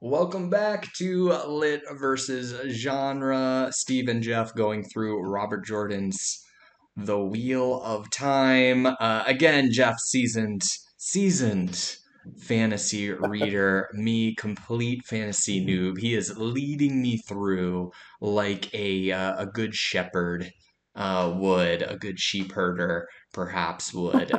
Welcome back to Lit versus Genre. Steve and Jeff going through Robert Jordan's The Wheel of Time. Again, Jeff, seasoned fantasy reader. Me, complete fantasy noob. He is leading me through like a good shepherd would, a good sheep herder perhaps would.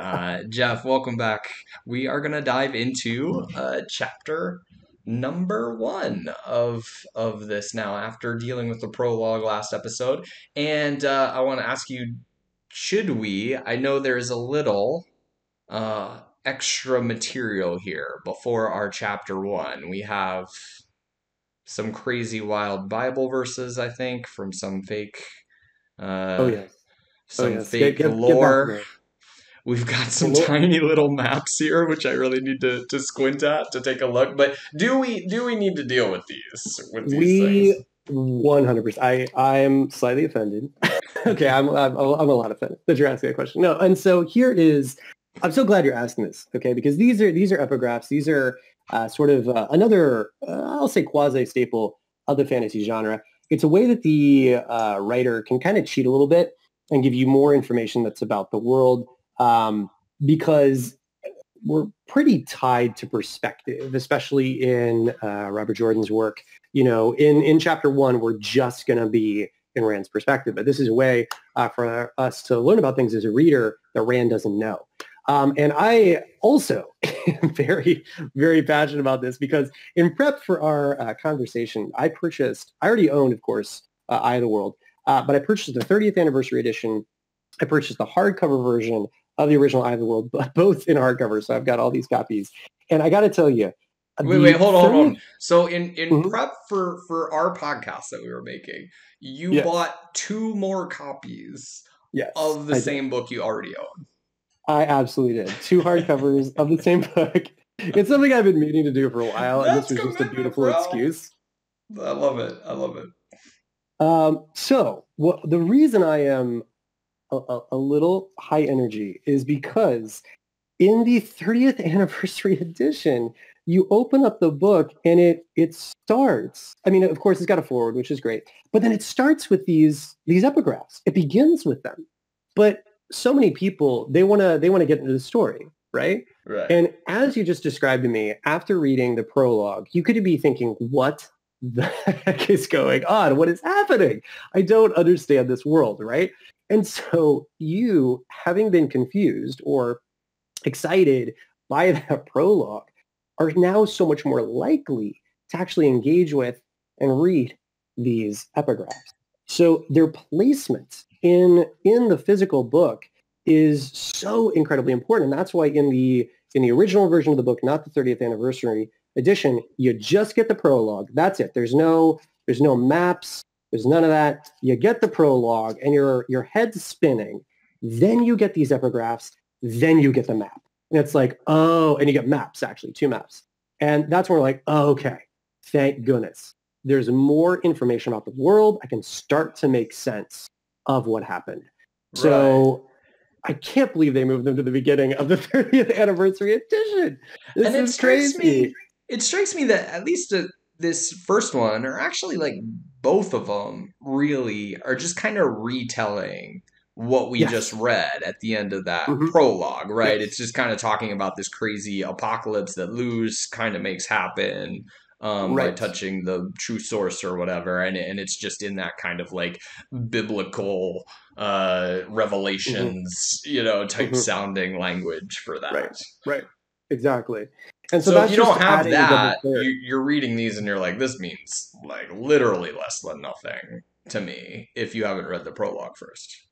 Jeff, welcome back. We are gonna dive into chapter number one of this now after dealing with the prologue last episode. And I want to ask you, should we? I know there's a little extra material here before our chapter one. We have some crazy wild Bible verses, I think, from Oh uh, yes. Oh some yes. fake Get back to lore. me. We've got some Well, tiny little maps here, which I really need to squint at to take a look. But do we need to deal with these things? we 100%. I'm slightly offended. Okay, I'm a lot offended that you're asking that question. No, and so here is. I'm so glad you're asking this. Okay, because these are epigraphs. These are sort of another I'll say quasi staple of the fantasy genre. It's a way that the writer can kind of cheat a little bit and give you more information that's about the world. Because we're pretty tied to perspective, especially in Robert Jordan's work. You know, in chapter one, we're just going to be in Rand's perspective, but this is a way for us to learn about things as a reader that Rand doesn't know. And I also am very, very passionate about this because in prep for our conversation, I already owned, of course, Eye of the World, but I purchased the 30th anniversary edition. I purchased the hardcover version of the original Eye of the World, both in hardcover. So I've got all these copies. And I got to tell you, Wait, the hold 30th. on. So in Mhm. prep for our podcast that we were making, you Yes, bought two more copies yes, of the I did. same book you already own. I absolutely did. Two hardcovers of the same book. It's something I've been meaning to do for a while, and this That's was just a commitment, beautiful bro. excuse. I love it. I love it. The reason I am a little high energy is because in the 30th anniversary edition, you open up the book and it starts. I mean, of course, it's got a forward, which is great, but then it starts with these epigraphs. It begins with them, but so many people they want to get into the story, right? Right. And as you just described to me, after reading the prologue, you could be thinking, "What the heck is going on? What is happening? I don't understand this world," right? And so you, having been confused or excited by that prologue, are now so much more likely to actually engage with and read these epigraphs. So their placement in the physical book is so incredibly important. And that's why in the original version of the book, not the 30th anniversary edition, you just get the prologue. That's it. There's no maps. There's none of that. You get the prologue and your head's spinning. Then you get these epigraphs. Then you get the map. And it's like, oh, and you get maps, actually, two maps. And that's where we're like, oh, okay, thank goodness. There's more information about the world. I can start to make sense of what happened. Right. So I can't believe they moved them to the beginning of the 30th anniversary edition. This And is crazy. it strikes me that at least this first one, or actually like both of them, really are just kind of retelling what we just Yes. read at the end of that Hmm. prologue, right? It's Yes. just kind of talking about this crazy apocalypse that Luz kind of makes happen by Right. touching the true source or whatever, and it's just in that kind of like biblical Hmm. revelations, type Hmm. sounding language for Right. that. Right. Exactly. And so So if that's you just don't have adding a double that, layer. you're reading these and you're like, this means like literally less than nothing to me if you haven't read the prologue first.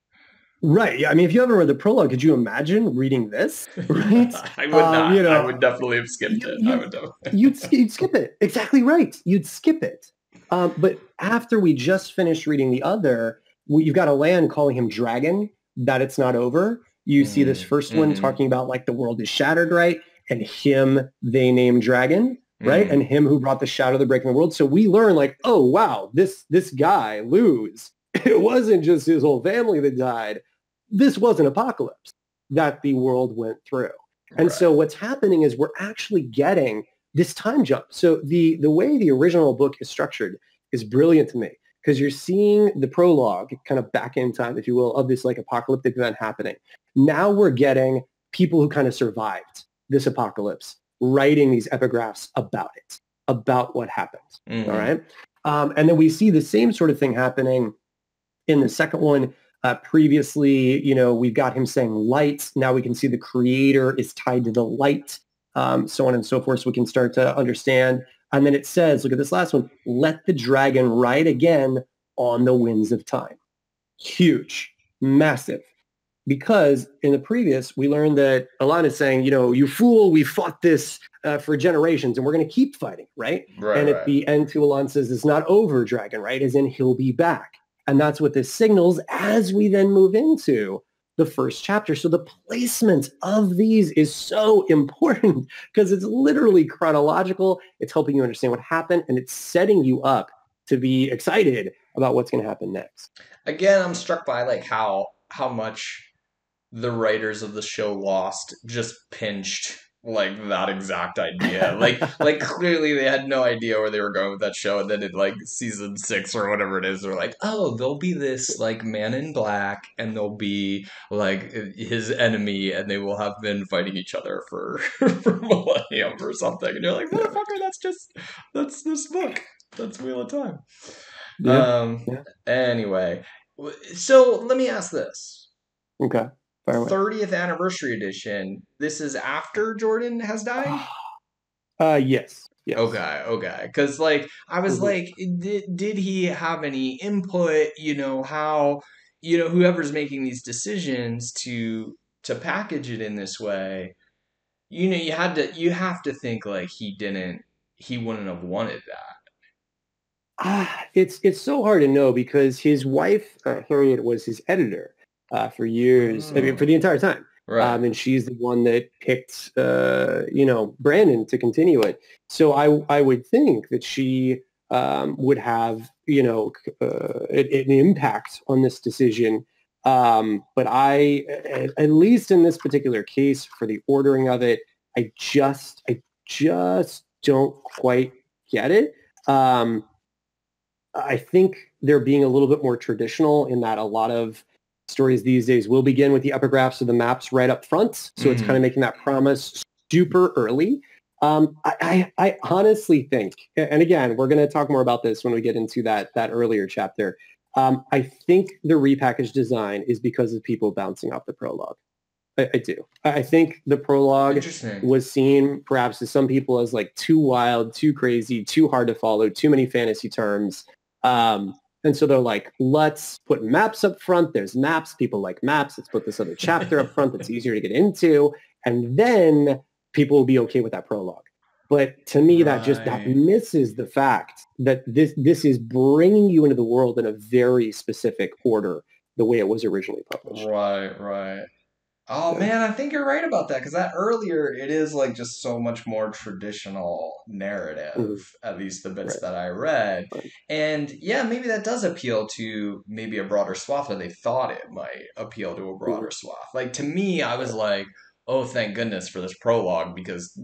Right. Yeah. I mean, if you haven't read the prologue, could you imagine reading this? Right. I would not. You I know, would definitely have skipped you, it. I you would definitely. you'd skip it. Exactly right. You'd skip it. But after we just finished reading the other, you've got a land calling him Dragon, that it's not over. You see this first one Mm-hmm. talking about like the world is shattered, right? And him they name Dragon, right? And Mm. him who brought the shadow, the break in the world. So we learn like, oh wow, this guy Luz, it wasn't just his whole family that died. This was an apocalypse that the world went through. And so Right. what's happening is we're actually getting this time jump. So the way the original book is structured is brilliant to me because you're seeing the prologue kind of back in time, if you will, of this like apocalyptic event happening. Now we're getting people who kind of survived this apocalypse writing these epigraphs about it, about what happened. All Mm-hmm. right. And then we see the same sort of thing happening in the second one. Previously, we've got him saying light. Now we can see the creator is tied to the light, so on and so forth. So we can start to understand. And then it says, look at this last one, let the dragon ride again on the winds of time. Huge, massive. Because in the previous, we learned that Alan is saying, you fool, we fought this for generations and we're going to keep fighting, right? Right, And at right. the end, Tualan says it's not over, dragon, right? As in he'll be back. And that's what this signals as we then move into the first chapter. So the placement of these is so important because it's literally chronological. It's helping you understand what happened and it's setting you up to be excited about what's going to happen next. Again, I'm struck by like how much the writers of the show Lost just pinched like that exact idea. Like clearly they had no idea where they were going with that show, and then in like season 6 or whatever it is, they're like, oh, there'll be this like man in black, and there'll be like his enemy, and they will have been fighting each other for for millennium or something. And you're like, Yeah. motherfucker, that's this book. That's Wheel of Time. Yeah. Um. Yeah. Anyway, so let me ask this. Okay. Fire away. 30th anniversary edition. This is after Jordan has died? Yes. Yes. Okay, okay. Because, like, I was Mhm. like, did he have any input? How, whoever's making these decisions to package it in this way, you have to think, like, he wouldn't have wanted that. It's so hard to know because his wife Harriet was his editor for years. I mean, for Oh, the entire time, right. and she's the one that picked Brandon to continue it. So I would think that she would have an impact on this decision. But at least in this particular case, for the ordering of it, I just don't quite get it. I think they're being a little bit more traditional in that a lot of stories these days will begin with the epigraphs or the maps right up front. So it's kind of Hmm. making that promise super early. I honestly think, and again, we're going to talk more about this when we get into that earlier chapter. I think the repackaged design is because of people bouncing off the prologue. I do. I think the prologue Interesting. was seen perhaps to some people as like too wild, too crazy, too hard to follow, too many fantasy terms. And so they're like, let's put maps up front. There's maps. People like maps. Let's put this other chapter up front that's easier to get into. And then people will be okay with that prologue. But to me, that Right. misses the fact that this is bringing you into the world in a very specific order, the way it was originally published. Right, right. Oh Yeah. man, I think you're right about that because that earlier it is like just so much more traditional narrative, Mhm. at least the bits Right. that I read. Right. And yeah, maybe that does appeal to maybe a broader swath, or they thought it might appeal to a broader Mhm. swath. Like to me, I was Right. like, oh, thank goodness for this prologue because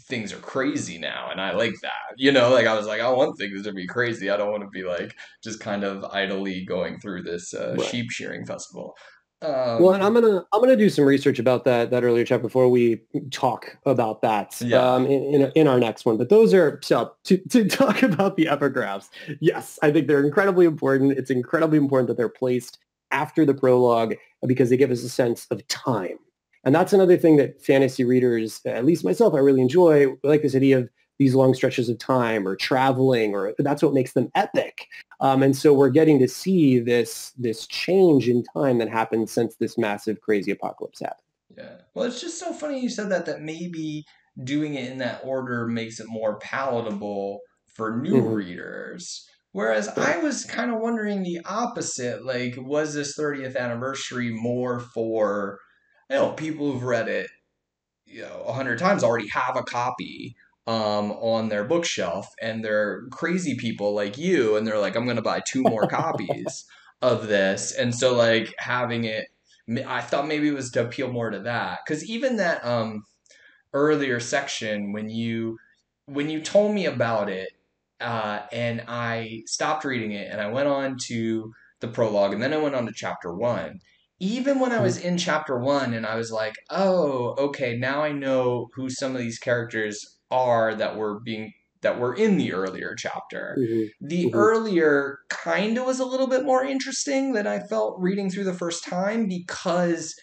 things are crazy now, and I like that. Like I was like, I want things to be crazy. I don't want to be like just kind of idly going through this Right. sheep shearing festival. Well, and Um, I'm gonna do some research about that earlier chat before we talk about that yeah. in our next one. But those are so to talk about the epigraphs. Yes, I think they're incredibly important. It's incredibly important that they're placed after the prologue because they give us a sense of time. And that's another thing that fantasy readers, at least myself, I really enjoy. I like this idea of these long stretches of time or traveling, or that's what makes them epic. And so we're getting to see this change in time that happened since this massive crazy apocalypse happened. Yeah. Well, it's just so funny you said that maybe doing it in that order makes it more palatable for new Hmm. readers. Whereas Right. I was kind of wondering the opposite. Like, was this 30th anniversary more for, people who've read it, 100 times already have a copy on their bookshelf, and they're crazy people like you, and they're like, I'm gonna buy two more copies of this, and so like having it, I thought maybe it was to appeal more to that, because even that earlier section when you when you told me about it, and I stopped reading it and I went on to the prologue and then I went on to chapter one. Even when I was in chapter one and I was like, oh, okay, now I know who some of these characters are that were in the earlier chapter. Mm-hmm. The Mm-hmm. earlier kind of was a little bit more interesting than I felt reading through the first time because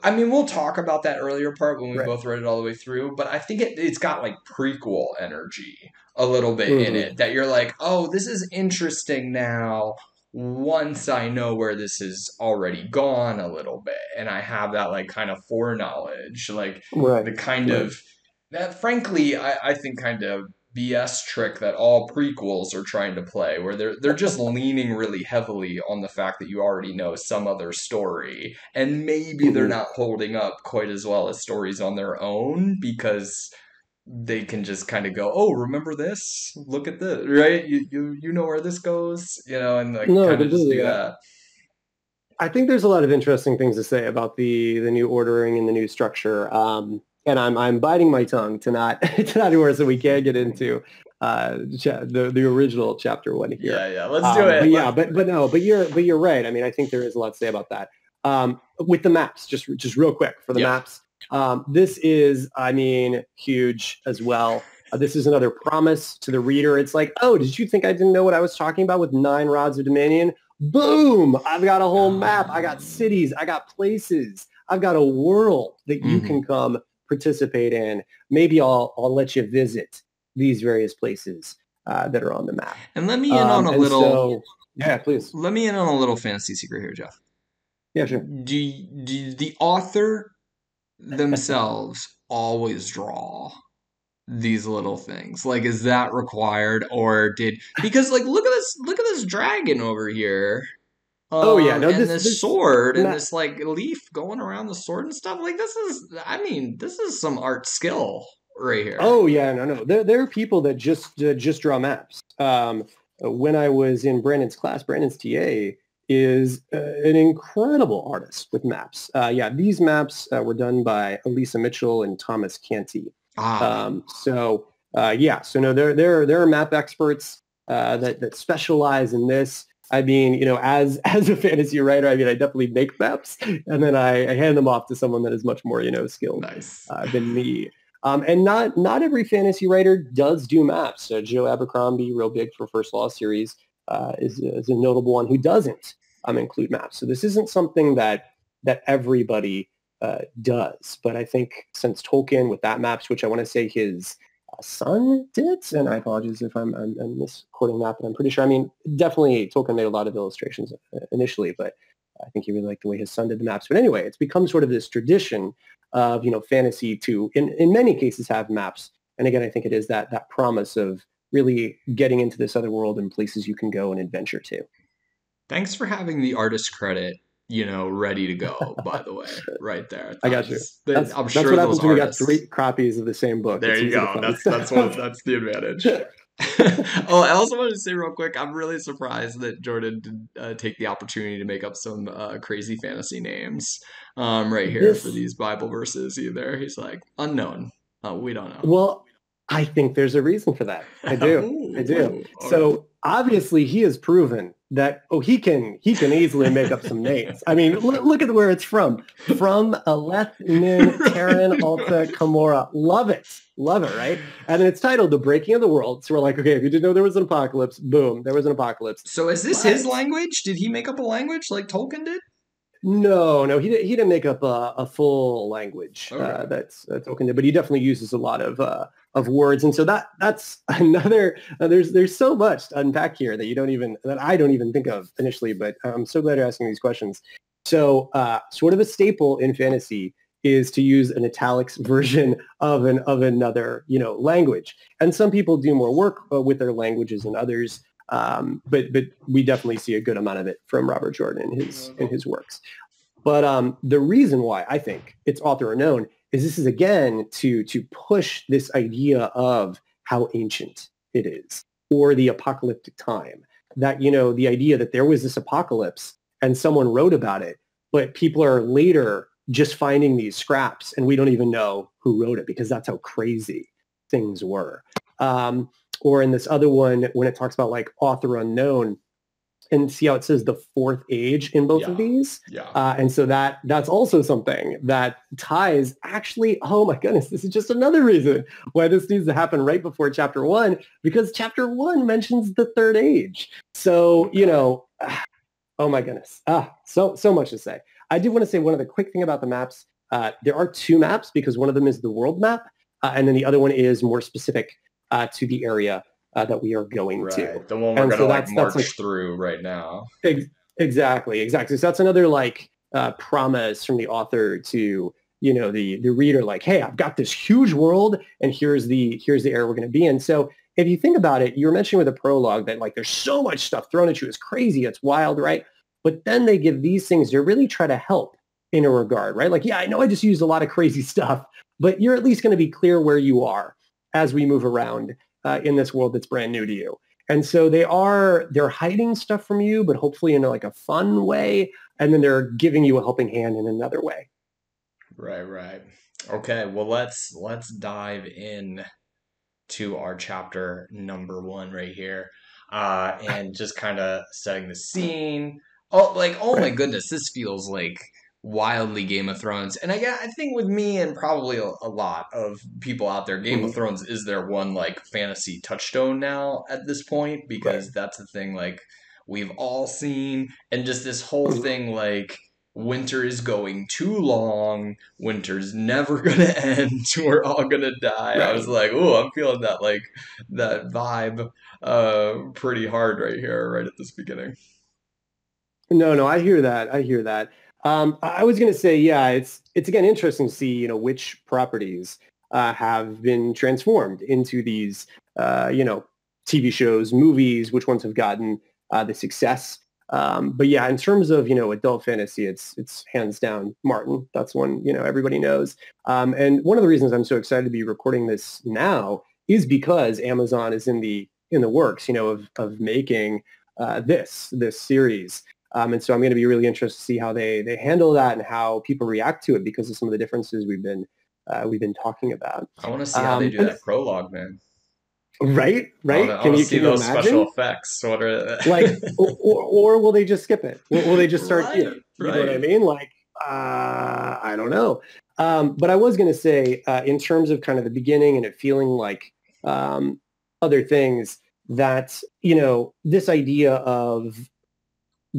I mean, we'll talk about that earlier part when we Right. both read it all the way through, but I think it's got like prequel energy a little bit in Mm-hmm. it that you're like, oh, this is interesting now once I know where this has already gone a little bit and I have that like kind of foreknowledge, like Right. the kind Right. of that frankly I think kind of BS trick that all prequels are trying to play, where they're just leaning really heavily on the fact that you already know some other story, and maybe they're Mm-hmm. not holding up quite as well as stories on their own because they can just kind of go, "Oh, remember this? Look at this, right? You know where this goes, and like No, kind of just completely. do that." I think there's a lot of interesting things to say about the new ordering and the new structure. And I'm biting my tongue to not to not do more, so we can get into the original chapter one here. Yeah, yeah. Let's do But it. yeah, but you're right. I mean, I think there is a lot to say about that. With the maps, just real quick for the Yeah. maps. This is, I mean, huge as well. This is another promise to the reader. It's like, oh, did you think I didn't know what I was talking about with 9 rods of dominion? Boom! I've got a whole map. I got cities. I got places. I've got a world that you Hmm. can come participate in. Maybe I'll let you visit these various places that are on the map. And let me in on a And little. so, yeah, please. Let me in on a little fantasy secret here, Jeff. Yeah, sure. Do the author themselves always draw these little things? Like, is that required, or did because like look at this dragon over here, Oh yeah, no, and this this this sword and map. this like leaf going around the sword and stuff. Like, I mean, this is some art skill right here. Oh yeah, no. There are people that just draw maps. When I was in Brandon's class, Brandon's TA is an incredible artist with maps. Yeah, these maps were done by Elisa Mitchell and Thomas Canty. Ah, Yeah, so no, there are map experts that specialize in this. I mean, as a fantasy writer, I mean, I definitely make maps, and then I hand them off to someone that is much more, skilled nice. than me. And not every fantasy writer does do maps. Joe Abercrombie, real big for First Law series, is a notable one who doesn't include maps. So this isn't something that everybody does. But I think since Tolkien with that maps, which I want to say his son did, and I apologize if I'm misquoting that, but I'm pretty sure. I mean, definitely Tolkien made a lot of illustrations initially, but I think he really liked the way his son did the maps. But anyway, it's become sort of this tradition of fantasy to in many cases have maps. And again, I think it is that promise of really getting into this other world and places you can go and adventure to. Thanks for having the artist credit, ready to go. By the way, right there. I got you. I'm That's sure what those happens when you got artists. 3 copies of the same book. There It's you easy to go. find That's stuff. the advantage. Oh, I also wanted to say real quick, I'm really surprised that Jordan did take the opportunity to make up some crazy fantasy names right here for This these Bible verses. Either he's like unknown, we don't know. Well, I think there's a reason for that. I do. I Ooh, do. ooh, all right. So obviously he has proven that he can easily make up some names. I mean, look at where it's from. From Aleth, Nin, Terran, Alta, Camorra. Love it. Love it, right? And then it's titled The Breaking of the World. So we're like, okay, if you didn't know there was an apocalypse, boom, there was an apocalypse. So is this his But language? Did he make up a language like Tolkien did? no, he didn't make up a full language Okay. that's Tolkien did, but he definitely uses a lot of words, and so that's another. There's so much to unpack here that I don't even think of initially, but I'm so glad you're asking these questions. So, sort of a staple in fantasy is to use an italics version of another language, and some people do more work with their languages than others. But we definitely see a good amount of it from Robert Jordan in his works. But the reason why I think it's author unknown is this is again to push this idea of how ancient it is or the apocalyptic time. That the idea that there was this apocalypse and someone wrote about it, but people are later just finding these scraps and we don't even know who wrote it because that's how crazy things were. Or in this other one, when it talks about like author unknown, and see how it says the fourth age in both of Yeah. these. Yeah. And so that's also something that ties actually, oh my goodness, this is just another reason why this needs to happen right before chapter 1, because chapter 1 mentions the third age. So, you know, oh my goodness. So much to say. I did want to say one other quick thing about the maps. There are 2 maps because one of them is the world map, and then the other one is more specific to the area that we are going to. Right. The one we're And gonna so like that's march like through right now. exactly. So that's another like promise from the author to, you know, the reader, like, hey, I've got this huge world, and here's the area we're going to be in. So if you think about it, you were mentioning with the prologue that like there's so much stuff thrown at you. It's crazy. It's wild, right? But then they give these things to really try to help in a regard, right? Like, yeah, I know I just used a lot of crazy stuff, but you're at least going to be clear where you are as we move around in this world that's brand new to you. And so they're hiding stuff from you, but hopefully in like a fun way. And then they're giving you a helping hand in another way. Right. Okay, well let's dive in to our chapter number 1 right here. And just kind of setting the scene. Oh my Right. goodness, this feels like wildly Game of Thrones. And I think with me and probably a lot of people out there, Game of Mhm. Thrones is their one like fantasy touchstone now at this point, Right. because that's the thing like we've all seen, and just this whole Mhm. thing like winter is going too long, winter's never gonna end, we're all gonna die. I was Right. like, oh, I'm feeling that like that vibe pretty hard right here, right at this beginning. No, I hear that. I was going to say, yeah, it's again interesting to see, you know, which properties have been transformed into these, you know, TV shows, movies, which ones have gotten the success. But yeah, in terms of, you know, adult fantasy, it's hands down Martin. That's one, you know, everybody knows. And one of the reasons I'm so excited to be recording this now is because Amazon is in the works, you know, of making this series. And so I'm going to be really interested to see how they handle that and how people react to it because of some of the differences we've been talking about. I want to see how they do And that prologue, man. right? I want to see Can you those special imagine? effects. What are Like, or will they just skip it? Will they just start right, here? You know what I right. mean? Like, I don't know. But I was going to say, in terms of kind of the beginning and it feeling like um, other things, that, you know, this idea of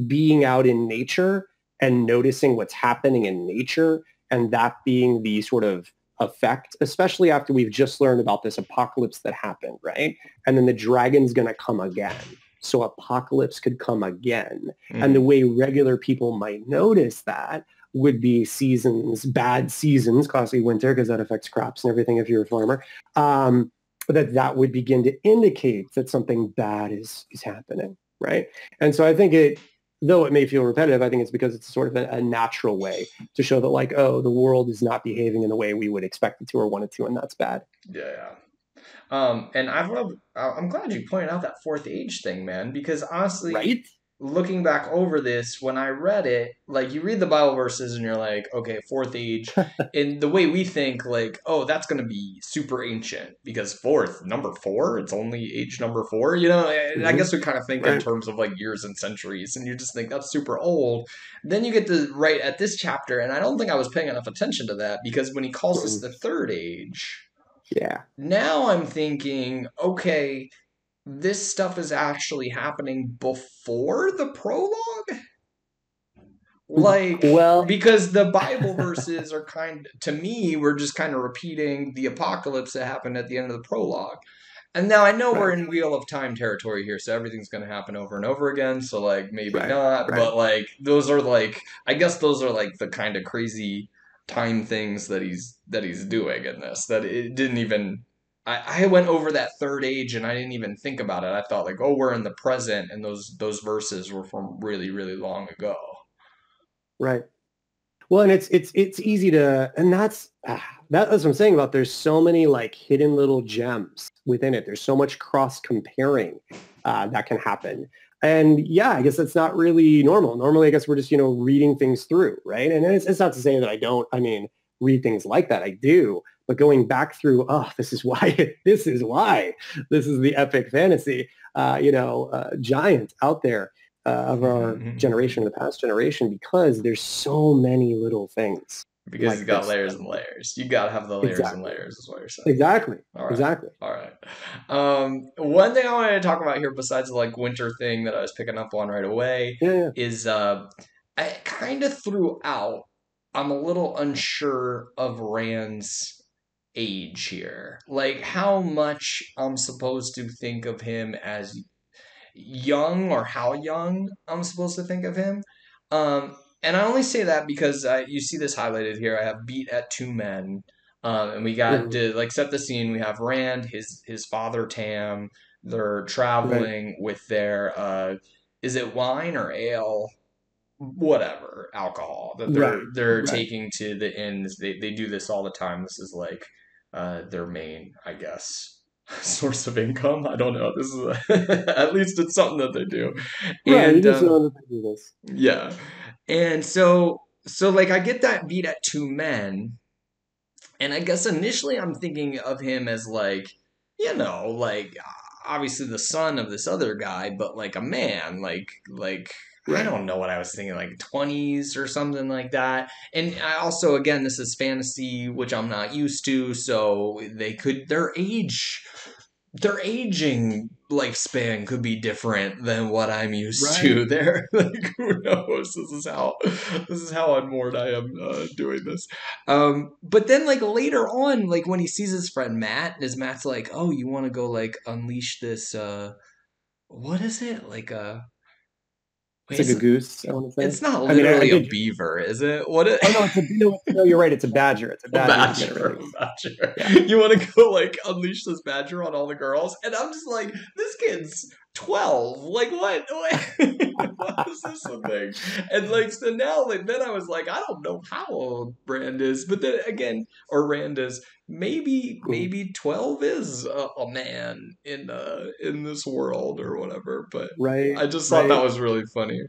being out in nature and noticing what's happening in nature and that being the sort of effect, especially after we've just learned about this apocalypse that happened, right? And then the dragon's going to come again. So apocalypse could come again. And the Mm. way regular people might notice that would be seasons, bad seasons, costly winter, because that affects crops and everything if you're a farmer. That would begin to indicate that something bad is happening, right? And so I think though it may feel repetitive, I think it's because it's sort of a natural way to show that like, oh, the world is not behaving in the way we would expect it to or want it to, and that's bad. Yeah. And I'm glad you pointed out that fourth age thing, man, because honestly, Right? looking back over this, when I read it, like you read the Bible verses and you're like, okay, fourth age. In the way we think, like, oh, that's going to be super ancient because number 4, it's only age number 4. You know, I Mm-hmm. guess we kind of think in Right. terms of like years and centuries, and you just think that's super old. Then you get to right at this chapter, and I don't think I was paying enough attention to that because when he calls this Mm-mm. the third age, Yeah. now I'm thinking, okay, this stuff is actually happening before the prologue? Like, Well, because the Bible verses are to me, we're just kind of repeating the apocalypse that happened at the end of the prologue. And now I know we're right, in Wheel of Time territory here, so everything's going to happen over and over again. So, like, maybe right, not. right. But, like, those are, like, I guess those are, like, the kind of crazy time things that he's doing in this. That it didn't even. I went over that third age and I didn't even think about it. I thought, like, oh, we're in the present, and those verses were from really, really long ago. Right. Well, and it's easy to, and that's what I'm saying about there's so many like hidden little gems within it. There's so much cross comparing that can happen. And yeah, I guess that's not really normal. Normally, I guess we're just, reading things through, right? And it's not to say that I don't, I mean, read things like that. I do. but going back through, oh, this is why, this is the epic fantasy, giant out there of our generation, the past generation, because there's so many little things Because like you got this. layers and layers. You gotta have the layers and Exactly. layers, is what you're saying. Exactly. All right. Exactly. All right. One thing I wanted to talk about here, besides the like winter thing that I was picking up on right away, Yeah. Yeah. is I kind of threw out. I'm a little unsure of Rand's age here. Like how much I'm supposed to think of him as young or how young I'm supposed to think of him. And I only say that because you see this highlighted here. I have beat at two men. And we got Mhm. to like set the scene. We have Rand, his father Tam. They're Right. traveling with their is it wine or ale? Whatever alcohol that they're Right. they're Right. taking to the inns. They do this all the time. This is like their main, I guess, source of income. I don't know. This is at least it's something that they do, Right. You and just know that they do this. yeah, and so like I get that beat at two men, and I guess initially I'm thinking of him as like, like obviously the son of this other guy, but like a man, like I Right. don't know what I was thinking, like 20s or something like that. And I also, again, this is fantasy, which I'm not used to, so their aging lifespan could be different than what I'm used Right. to. There, like who knows? This is how unmoored I am doing this. But then like later on, like when he sees his friend Matt, is Matt's like, "Oh, you want to go like unleash this? What is it like? Wait, It's like a goose, I want to say. it's not I mean, I literally a did. beaver, is it? What? Oh no, no, you're right. It's a badger. It's a A badger he's gonna badger, release. a badger. Yeah. You want to go like unleash this badger on all the girls? And I'm just like, this kid's 12. Like, what? What is this a thing? And like, so now, like, then I was like, I don't know how old Rand is, but then again, or Rand is. Mhm. Maybe 12 is a man in this world or whatever. But Right. I just thought that Right. was really funny.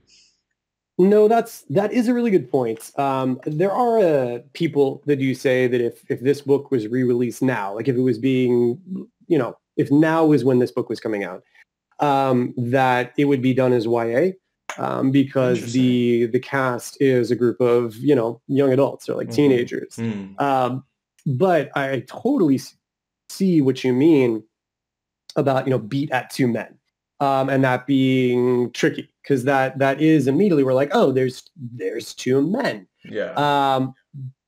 No, that is a really good point. There are people that do say that if this book was re-released now, like if it was being, if now was when this book was coming out, that it would be done as YA, because Interesting. the cast is a group of young adults or like Mm-hmm. teenagers. Mm. Um, but I totally see what you mean about beat at two men, and that being tricky because that is immediately we're like, oh, there's two men. Yeah. um,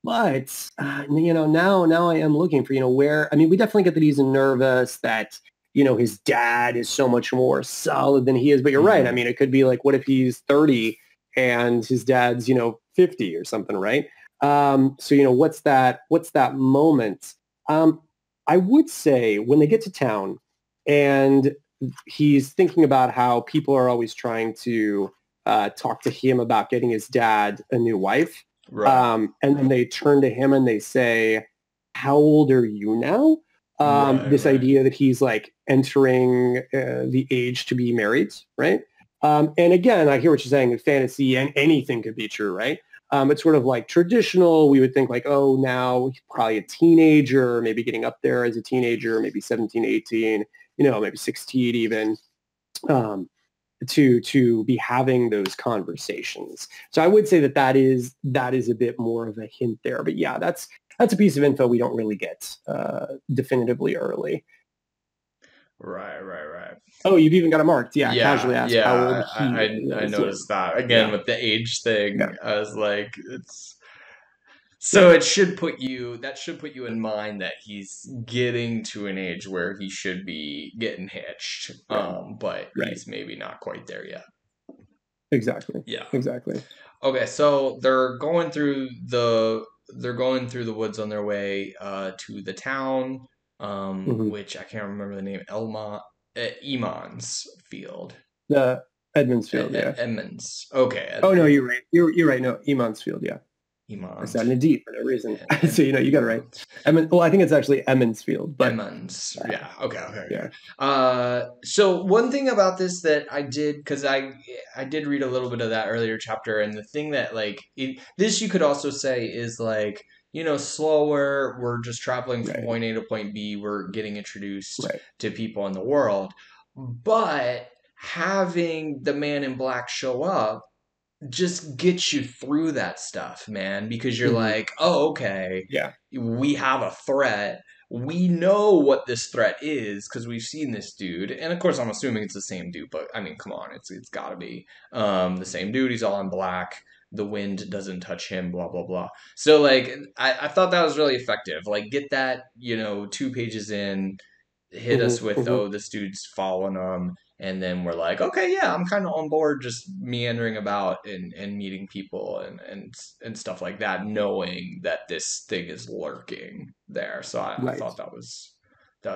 but now I am looking for where, I mean, we definitely get that he's nervous, that his dad is so much more solid than he is, but you're right. I Mm-hmm. mean, it could be like, what if he's 30 and his dad's 50 or something, right? So what's that moment? um, I would say when they get to town and he's thinking about how people are always trying to talk to him about getting his dad a new wife. Right. And then they turn to him and they say, how old are you now? Right. This Right. idea that he's like entering the age to be married, right? And again, I hear what you're saying in fantasy, and anything could be true, right? It's sort of like traditional. We would think like, oh, now he's probably a teenager, maybe getting up there as a teenager, maybe 17, 18, maybe 16 even, to be having those conversations. So I would say that is a bit more of a hint there. But yeah, that's a piece of info we don't really get definitively early. Right. Right. Right. Oh, you've even got it marked. Yeah, casually Yeah. asked how old Yeah. he I is. Yeah, noticed that again yeah, with the age thing. yeah, I was like, it's yeah. so that should put you in mind that he's getting to an age where he should be getting hitched. Right, But right. he's maybe not quite there yet. Exactly, Yeah. exactly. Okay, so they're going through the woods on their way to the town, Hmm. which I can't remember the name, Emon's Field. The Edmondsfield, yeah. Edmonds. Okay, Oh no, you're right. You're right. No, Emansfield, yeah. I said Emond. an D for no reason. So Em- you got it right. Emond. Well, I think it's actually Emmonsfield, but Emmons. Yeah. Okay. Okay. Okay. yeah. So one thing about this that I did, because I did read a little bit of that earlier chapter, and the thing that like this you could also say is like slower. We're just traveling from Right. point A to point B. We're getting introduced Right. to people in the world. But having the man in black show up just gets you through that stuff, man, because you're Hmm. like, oh, okay, Yeah. we have a threat. We know what this threat is because we've seen this dude, and of course, I'm assuming it's the same dude. But I mean, come on, it's got to be the same dude. He's all in black. The wind doesn't touch him. Blah blah blah. So like, I thought that was really effective. Like, get that 2 pages in, hit Hmm. us with, Hmm. oh, this dude's following them, and then we're like, okay, yeah, I'm kind of on board, just meandering about and meeting people and stuff like that, knowing that this thing is lurking there. So I Right. thought that was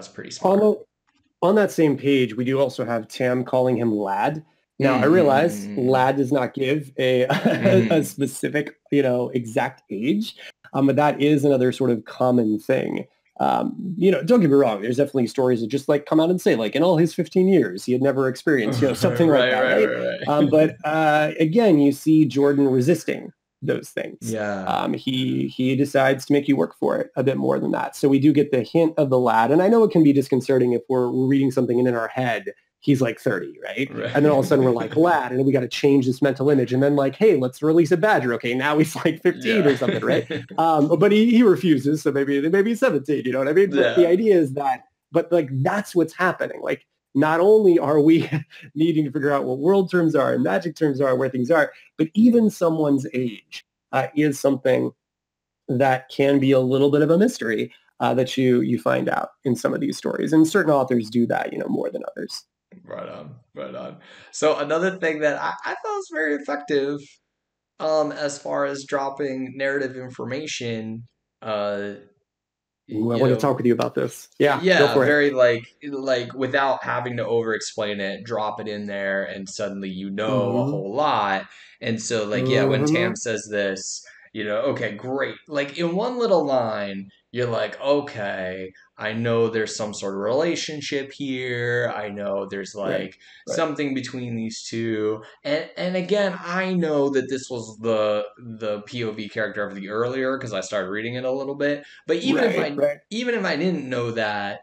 pretty On smart. the, on that same page, we do also have Tam calling him Lad. Now, I realize Mm-hmm, Lad does not give a a mm-hmm. specific, exact age, but that is another sort of common thing. Don't get me wrong. There's definitely stories that just like come out and say, like, in all his 15 years, he had never experienced, something like Right, that, right, right? right, right. But again, you see Jordan resisting those things. Yeah, He decides to make you work for it a bit more than that. So we do get the hint of the lad, and I know it can be disconcerting if we're reading something and in our head he's like 30, right? And then all of a sudden we're like right. lad, and we got to change this mental image, and then like, hey, let's release a badger. Okay, now he's like 15 Yeah. or something, right? But he refuses, so maybe he's 17. You know what I mean? But the Yeah. idea is that, but like that's what's happening. Like not only are we needing to figure out what world terms are and magic terms are, where things are, but even someone's age is something that can be a little bit of a mystery that you find out in some of these stories. And certain authors do that, more than others. Right on, right on. So another thing that I thought was very effective, as far as dropping narrative information, uh, Ooh, I you want to know, talk with you about this. Yeah, go yeah, for it. very like without having to over explain it, drop it in there, and suddenly you know a Hmm. whole lot. And so, like, yeah, when Hmm. Tam says this, okay, great. Like in one little line, you're like, okay, I know there's some sort of relationship here. I know there's Right, like right, something between these two. And again, I know that this was the POV character of the earlier because I started reading it a little bit. But right, right. even if I didn't know that,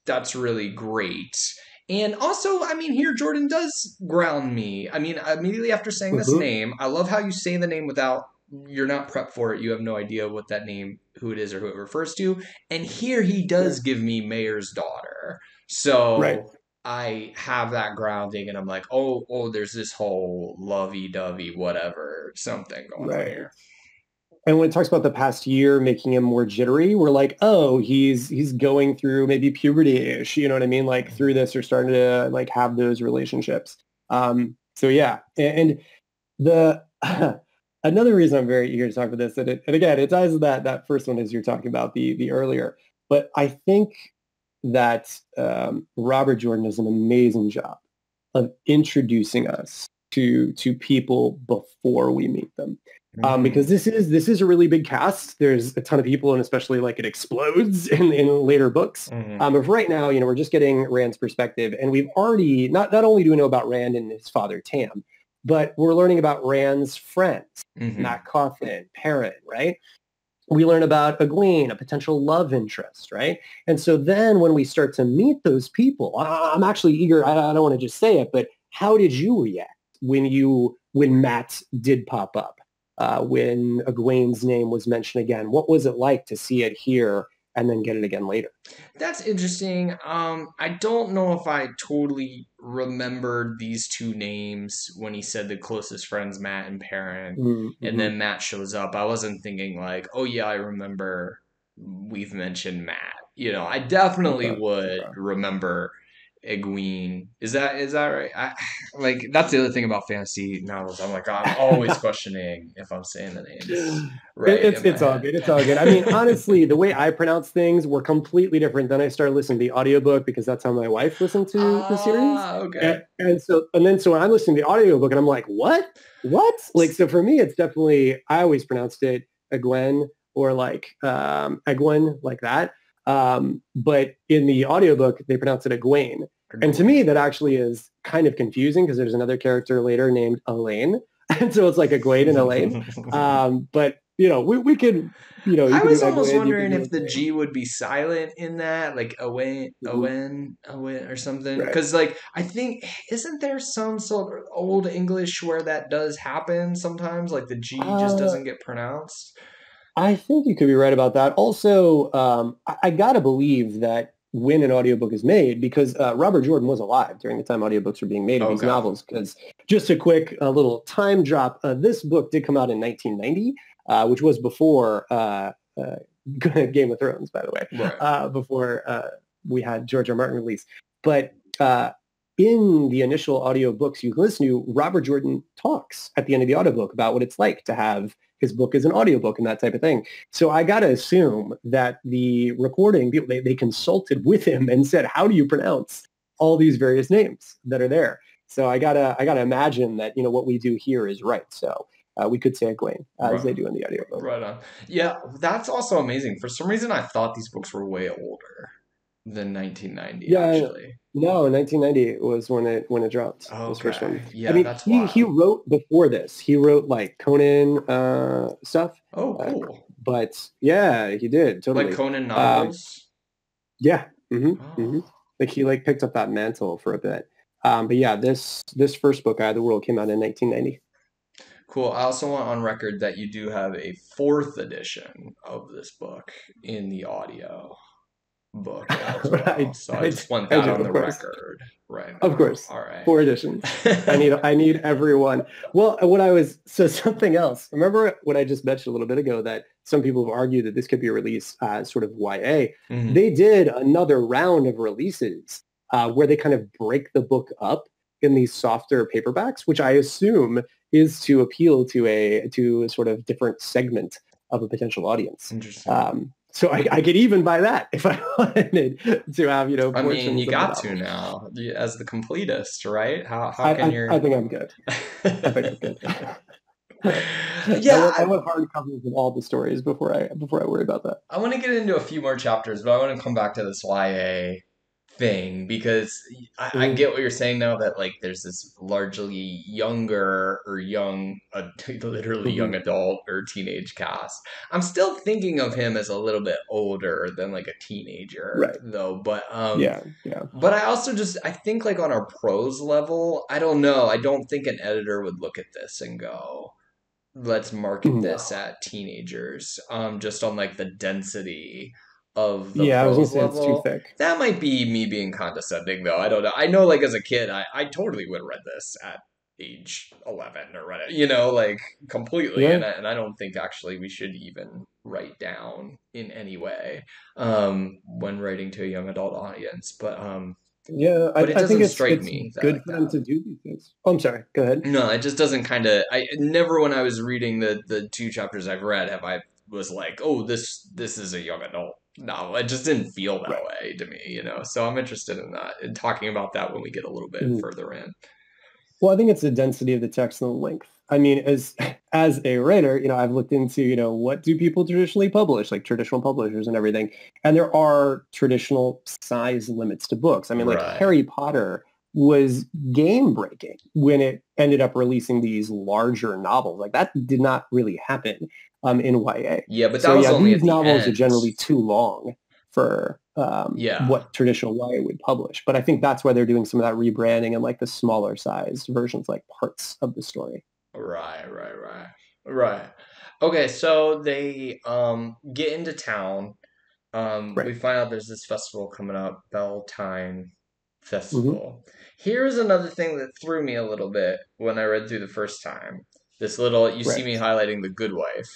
that's really great. And also, I mean, here Jordan does ground me. I mean, immediately after saying this Hmm. name, I love how you say the name without you're not prepped for it. You have no idea what that name, who it is, or who it refers to. And here he Right, does give me Mayor's daughter. right. So I have that grounding, and I'm like, oh, there's this whole lovey-dovey whatever something going on Right. here. And when it talks about the past year making him more jittery, we're like, oh, he's going through maybe puberty-ish, you know what I mean? Like through this or starting to like have those relationships. So yeah. And the another reason I'm very eager to talk about this, and again, it ties to that first one as you're talking about the earlier. But I think that Robert Jordan does an amazing job of introducing us to people before we meet them. Because Mm. this is a really big cast. There's a ton of people, and especially like it explodes in later books. Mhm. But right now, we're just getting Rand's perspective, and we've already not only do we know about Rand and his father Tam, but we're learning about Rand's friends, Mhm. Matt Coffin, Perrin, right? We learn about Egwene, a potential love interest, right? And so then when we start to meet those people, I'm actually eager. I don't want to just say it, but how did you react when Matt did pop up? When Egwene's name was mentioned again, what was it like to see it here and then get it again later? That's interesting. I don't know if I totally remembered these two names when he said the closest friends, Matt and Perrin, and Mm-hmm. then Matt shows up. I wasn't thinking like, oh yeah, I remember we've mentioned Matt. I definitely Okay. would Okay. remember Egwene. Is that right? Like that's the other thing about fantasy novels. I'm like, I'm always questioning if I'm saying the names right It's in my it's all head. good. It's all good. I mean, honestly, the way I pronounce things were completely different. Then I started listening to the audiobook because that's how my wife listened to the series. Okay. And so when I'm listening to the audiobook and I'm like, what? What? Like, so for me, it's definitely, I always pronounced it Egwen or like Egwin, like that. But in the audiobook, they pronounce it Egwene. And to Egwene. me, that actually is kind of confusing because there's another character later named Elaine. And so it's like Egwene and Elaine. But we could, you I could do was almost Egwene, you could wondering do if the Egwene. G would be silent in that, like Mhm. Owen, or something. Right. Because, like, I think, isn't there some sort of old English where that does happen sometimes? Like, the G just Uh, doesn't get pronounced? I think you could be right about that. Also, I gotta believe that when an audiobook is made, because Robert Jordan was alive during the time audiobooks were being made of these Okay. novels, because just a quick little time drop, this book did come out in 1990, which was before Game of Thrones, by the way, Right. before we had George R. Martin release. But in the initial audiobooks you can listen to, Robert Jordan talks at the end of the audiobook about what it's like to have his book as an audiobook and that type of thing. So I got to assume that the recording people, they consulted with him and said, how do you pronounce all these various names that are there? So I gotta imagine that, what we do here is right. So we could say Egwene as Right. they do in the audiobook. Right on. Yeah, that's also amazing. For some reason, I thought these books were way older than 1990, Yeah, actually. no, 1990 was when it dropped, this first one. Okay. I Yeah, mean, that's he wild. wrote before this. He wrote like Conan stuff. Oh, Uh, cool. but yeah, he did Like totally. Conan Um, novels? yeah, Oh, like he like picked up that mantle for a bit. But yeah, this first book, Eye of the World, came out in 1990. cool. I also want on record that you do have a fourth edition of this book in the audio book as well. I, So I I just want I that do, on of the course. record right Of now. course. All right. 4 editions. I need everyone. Well, so something else. Remember what I just mentioned a little bit ago that some people have argued that this could be released as sort of YA. Mhm. They did another round of releases where they kind of break the book up in these softer paperbacks, which I assume is to appeal to a sort of different segment of a potential audience. Interesting. So I could even buy that if I wanted to have, I mean, portions you of the got to novel. now as the completist, right? How can I your think I'm good. I think I'm good. I Yeah, want I want hard copies of all the stories before I worry about that. I want to get into a few more chapters, but I want to come back to this YA thing because I Mhm. get what you're saying now that like there's this largely younger or literally young Mhm. adult or teenage cast. I'm still thinking of him as a little bit older than like a teenager Right. though, Yeah. Yeah. but I also just I think like on a prose level, I don't know. I don't think an editor would look at this and go, let's market this No. at teenagers, just on like the density of the Yeah, I was gonna prose say it's too level. thick. That might be me being condescending though. I don't know. I know like as a kid I totally would have read this at age 11 or whatever, like completely. Yeah. And I don't think actually we should even write down in any way when writing to a young adult audience. Yeah. But it I think doesn't it's strike it's me that good like for them that. to do these things. Oh, I'm sorry. Go ahead. No, it just doesn't kind of. I never, when I was reading the two chapters I've read, have I was like, oh, this is a young adult novel. It just didn't feel that Right. way to me. So I'm interested in that and talking about that when we get a little bit Mhm. further in. Well, I think it's the density of the text and the length. I mean, as a writer, I've looked into, what do people traditionally publish, like traditional publishers and everything. And there are traditional size limits to books. I mean, like Right. Harry Potter was game breaking when it ended up releasing these larger novels. Like that did not really happen in YA. Yeah, but that So was yeah, only these at the novels are end. generally too long for Yeah. what traditional YA would publish. But I think that's why they're doing some of that rebranding and like the smaller sized versions, like parts of the story. Right. Right. Right. Right. Okay, so they get into town. Right. We find out there's this festival coming up, Beltane Hmm. Festival. Here's another thing that threw me a little bit when I read through the first time. This little, you see Right. me highlighting the good wife.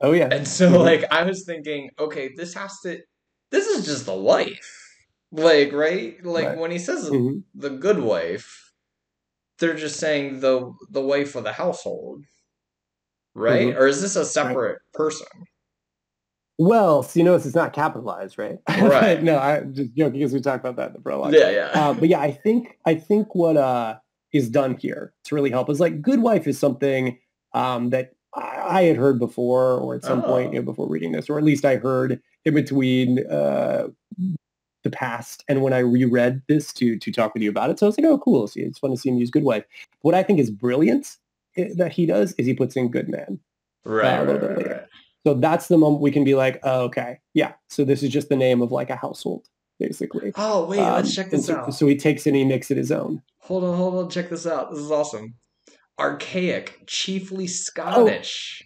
Oh yeah. And so, Hmm. like, I was thinking, okay, this is just the wife. Like, right? Like, Right. when he says Hmm. the good wife, they're just saying the wife of the household, right? Hmm. Or is this a Right. separate person? Well, so you notice it's not capitalized, right? But Right. no, I'm just joking because we talked about that in the prologue. Yeah, yeah. But yeah, I think what is done here to really help is like good wife is something that I had heard before, or at some point, Oh. before reading this, or at least I heard in between the past and when I reread this to talk with you about it. So I was like, oh, cool. It's fun to see him use good wife. What I think is brilliant that he does is he puts in good man. Right, a little right, bit right, later. right. So that's the moment we can be like, oh, okay, yeah. So this is just the name of like a household, basically. Oh, wait, let's check And this so, out. so he takes it and he makes it his own. Hold on, check this out. This is awesome. Archaic, chiefly Oh, Scottish.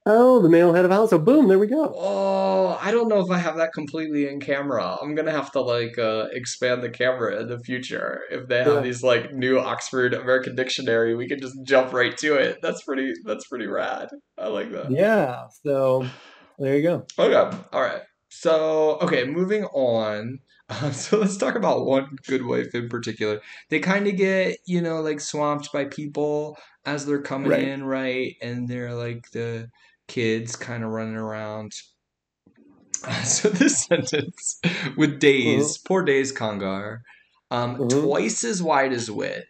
oh, the male head of household. Boom, there we go. Oh, I don't know if I have that completely in camera. I'm gonna have to like expand the camera in the future. If they have Yeah, these like new Oxford American Dictionary, we can just jump right to it. That's pretty rad. I like that. yeah. So there you go. Okay, all right. So, okay, moving on. So let's talk about one good wife in particular. They kind of get, like swamped by people as they're coming Right. in, right? And they're like the kids kind of running around. So this sentence with Hmm. Days, poor Days Congar, Hmm. twice as wide as Wit,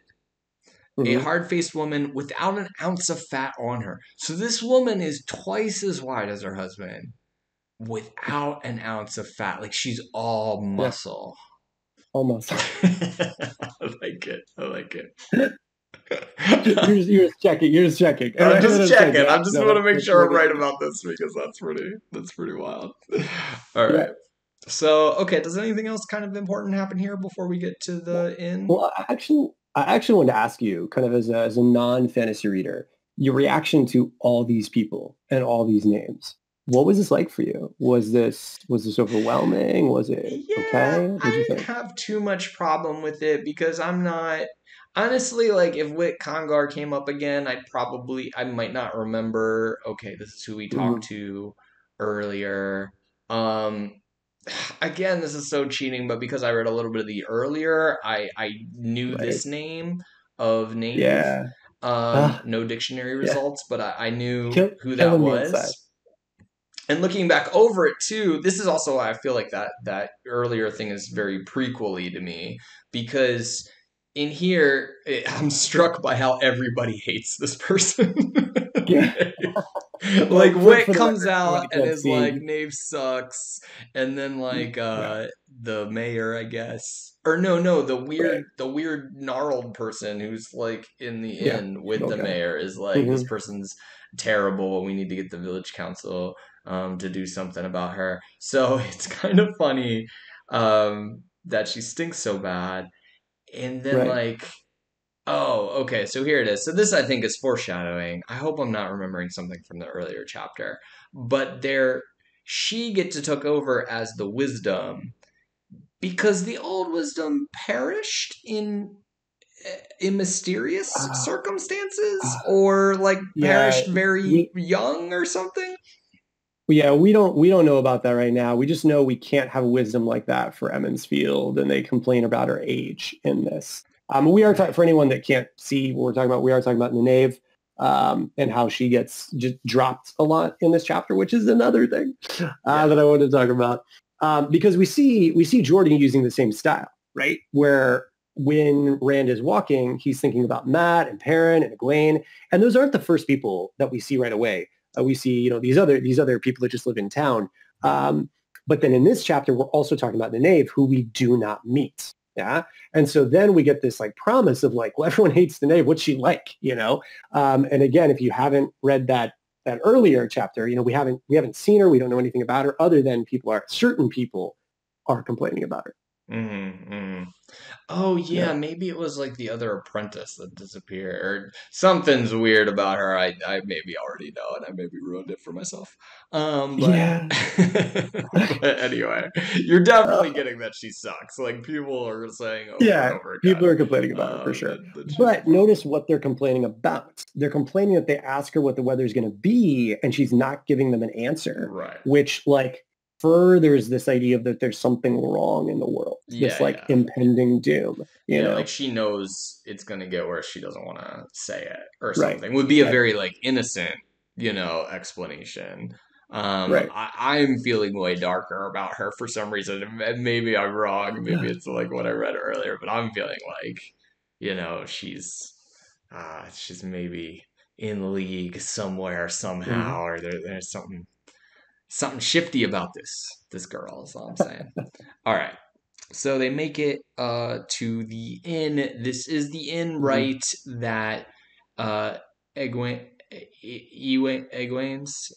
a Hmm. hard-faced woman without an ounce of fat on her. So this woman is twice as wide as her husband without an ounce of fat. Like she's all Yeah, muscle. almost. I like it. I like it. You're just checking. You're just checking. I'm Everyone just understands. checking. Yeah, I just no, want to make that's sure very I'm good. right about this because that's pretty wild. All Yeah. right. So, okay, does anything else kind of important happen here before we get to Well, the inn? well, I actually wanted to ask you, kind of as a non-fantasy reader, your reaction to all these people and all these names. What was this like for you? Was this overwhelming? Was it Yeah, okay? What'd you I didn't think? have too much problem with it because I'm not honestly like if Wit Congar came up again, I might not remember, okay, this is who we talked Hmm. to earlier. Um again, this is so cheating, but because I read a little bit of the earlier, I knew Right. this name of Knave. Yeah. Ah, No dictionary yeah. results, but I knew who that Killing me inside. was. And looking back over it too, this is also why I feel like that earlier thing is very prequely to me because in here I'm struck by how everybody hates this person. Yeah. Like Well, for Wit the comes record, for anyone out who and can't is like see, Nave sucks, and then like yeah, the mayor, I guess, or no, the right. weird gnarled person who's like in the Yeah. inn with Little the guy. mayor is like Hmm. this person's terrible. We need to get the village council to do something about her. So it's kind of funny that she stinks so bad. And then, Right. like, oh, okay, so here it is. So this, I think, is foreshadowing. I hope I'm not remembering something from the earlier chapter. But she gets to took over as the wisdom because the old wisdom perished in mysterious Uh, circumstances uh, or like yeah. perished very We young or something. Yeah, we don't know about that right now. We just know we can't have wisdom like that for Emmons Field, and they complain about her age in this. We are talking for anyone that can't see what we're talking about. We are talking about Nynaeve, and how she gets just dropped a lot in this chapter, which is another thing Yeah. that I want to talk about. Because we see Jordan using the same style, right? Where when Rand is walking, he's thinking about Matt and Perrin and Egwene, and those aren't the first people that we see right away. We see, these other people that just live in town. But then in this chapter, we're also talking about Nynaeve, who we do not meet. Yeah. And so then we get this like promise of like, well, everyone hates Nynaeve. What's she like? And again, if you haven't read that earlier chapter, we haven't seen her. We don't know anything about her other than certain people are complaining about her. Hmm. Oh Yeah. yeah, maybe it was like the other apprentice that disappeared, or something's weird about her. I maybe already know, and I maybe ruined it for myself. But Yeah. but anyway, you're definitely Uh, getting that she sucks. Like people are saying over and Yeah, over people again are complaining about her for sure. that she's a But problem. notice what they're complaining about. They're complaining that they ask her what the weather is going to be, and she's not giving them an answer, Right. which like furthers this idea of that there's something wrong in the world, this Yeah, like yeah. impending doom, you Yeah, like know? she knows it's gonna get worse. She doesn't want to say it or Right, something. Would be a right, very like innocent, explanation. right. I'm feeling way darker about her for some reason. And maybe I'm wrong. Maybe it's like what I read earlier, but I'm feeling like, she's maybe in league somewhere somehow, Mhm. or there's something shifty about this girl. Is all I'm saying. All right. So they make it to the inn. This is the inn, Mhm. right? That uh, Egwene. Egwene, Egwene's.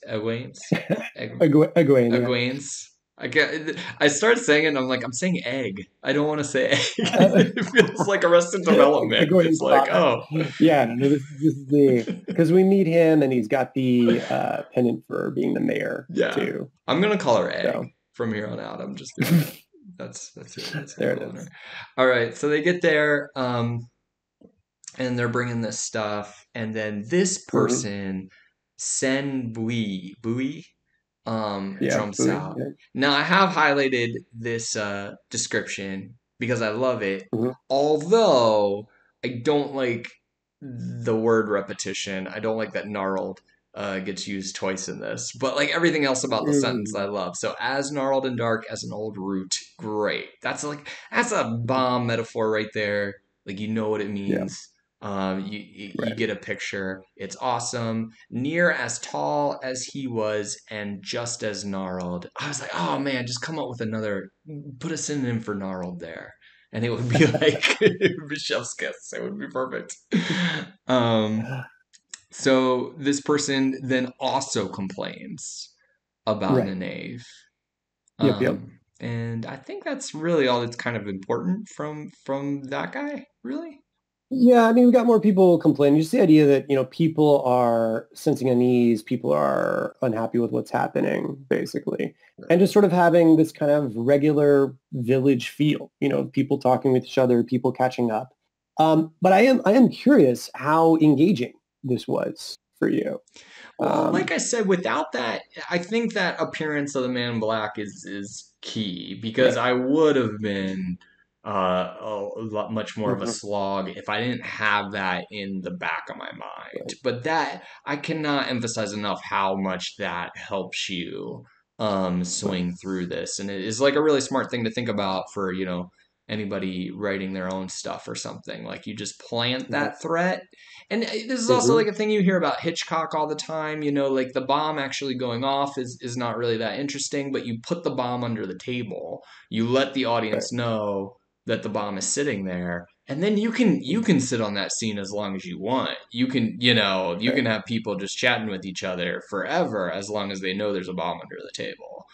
I started saying it and I'm like, I'm saying egg. I don't want to say egg. yeah. It feels like Arrested Development. It's Egwene's like, father. oh. Yeah, no, this is the because we meet him and he's got the pendant for being the mayor Yeah. too. I'm gonna call her egg So from here on out. I'm just doing it. That's who I'm there it calling her. is. All right, so they get there, and they're bringing this stuff, and then this Hmm. person, Sen Bui, Yeah, jumps Bowie. out. Yeah. Now I have highlighted this description because I love it, Hmm. although I don't like the word repetition. I don't like that gnarled gets used twice in this, but like everything else about the sentence I Mm. love. So as gnarled and dark as an old root, great. That's a bomb metaphor right there. Like you know what it Yeah, means. You right. get a picture. It's awesome. Near as tall as he was and just as gnarled. I was like, oh man, just come up with another, put a synonym for gnarled there. And it would be like, it would be chef's kiss. It would be perfect. Um, so this person then also complains about Right. Nanaeve. Yep, yep. And I think that's really all that's kind of important from that guy, really. Yeah, I mean, we got more people complaining. Just the idea that, people are sensing unease, people are unhappy with what's happening, basically. And Right. just sort of having this kind of regular village feel, people talking with each other, people catching up. But I am curious how engaging this was for you. Well, like Um, I said, without that, I think that appearance of the Man in Black is key because right. I would have been a lot much more of a Mhm. slog if I didn't have that in the back of my mind. But that I cannot emphasize enough how much that helps you Right. swing through this, and it is like a really smart thing to think about for anybody writing their own stuff or something. Like you just plant Right. that threat and this is also Hmm. like a thing you hear about Hitchcock all the time. Like the bomb actually going off is not really that interesting, but you put the bomb under the table. You let the Right. audience know that the bomb is sitting there. And then you can sit on that scene as long as you want. You can Right. have people just chatting with each other forever as long as they know there's a bomb under the table.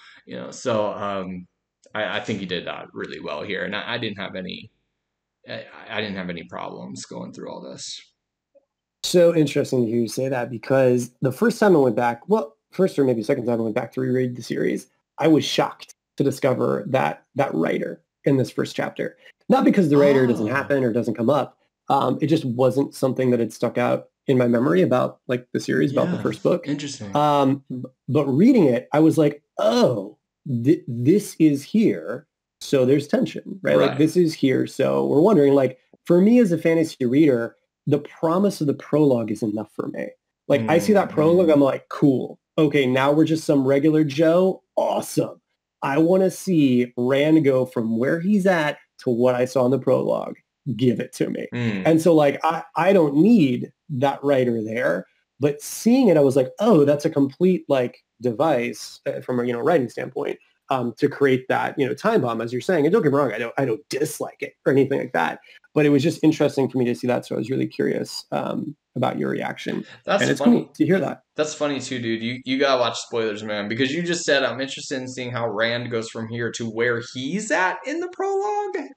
I think he did that really well here, and I didn't have any problems going through all this. So interesting to hear you say that because the first time I went back, well, first or maybe second time I went back to reread the series, I was shocked to discover that writer in this first chapter. Not because the writer doesn't Oh, happen or doesn't come up. It just wasn't something that had stuck out in my memory about like the series, about the yeah, first book. interesting. But reading it, I was like, oh, this is here. So there's tension, right? Like Right. this is here. So we're wondering, like, for me as a fantasy reader, the promise of the prologue is enough for me. Like I see that prologue, Mm-hmm. I'm like, cool. Okay, now we're just some regular Joe. Awesome. I want to see Rand go from where he's at to what I saw in the prologue. Give it to me. Mm. And so like I don't need that writer there, but seeing it, I was like, oh, that's a complete like device from a writing standpoint to create that time bomb, as you're saying. And don't get me wrong, I don't dislike it or anything like that, but it was just interesting for me to see that. So I was really curious about your reaction, That's and it's funny. cool to hear that. That's funny too, dude. You gotta watch spoilers, man, because you just said I'm interested in seeing how Rand goes from here to where he's at in the prologue.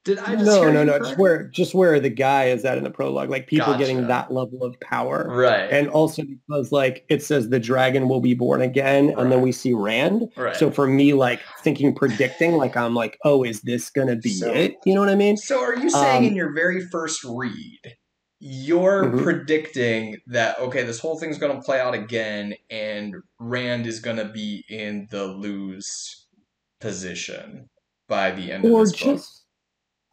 Did I just No, hear no, you no. correctly? Just where the guy is at in the prologue, like people getting Gotcha. that level of power. Right. And also because like it says the dragon will be born again, and then Right. we see Rand. Right. So for me, like thinking, predicting, like I'm like, oh, is this gonna be So it? You know what I mean? So are you saying in Um, your very first read, you're mhm. predicting that okay, this whole thing's going to play out again, and Rand is going to be in the lose position by the end of Or this book? just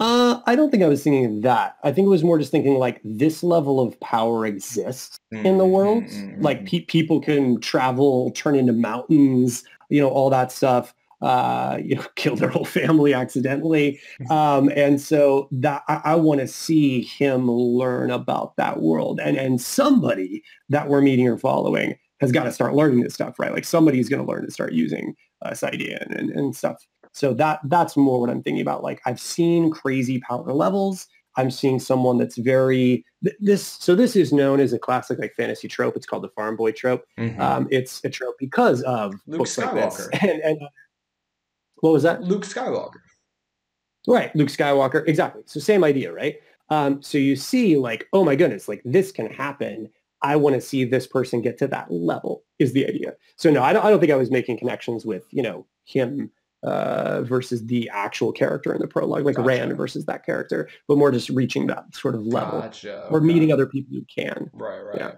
I don't think I was thinking that. I think it was more just thinking like this level of power exists in the Mm, mm, world. mm, Like mm. people can travel, turn into mountains, all that stuff. Kill their whole family accidentally. And so that I want to see him learn about that world. And somebody that we're meeting or following has got to start learning this stuff, right? Like somebody's going to learn to start using this idea and stuff. So that's more what I'm thinking about. Like I've seen crazy power levels. I'm seeing someone that's very this. So this is known as a classic like fantasy trope. It's called the farm boy trope. Mm-hmm. It's a trope because of Luke books like this. Skywalker. And what was that? Luke Skywalker. Right, Luke Skywalker. Exactly. So same idea, right? So you see like, oh my goodness, like this can happen. I want to see this person get to that level is the idea. So no, I don't think I was making connections with, him versus the actual character in the prologue, like Rand Gotcha. versus that character, but more just reaching that sort of level Gotcha. or Okay. meeting other people who can. Right, Yeah.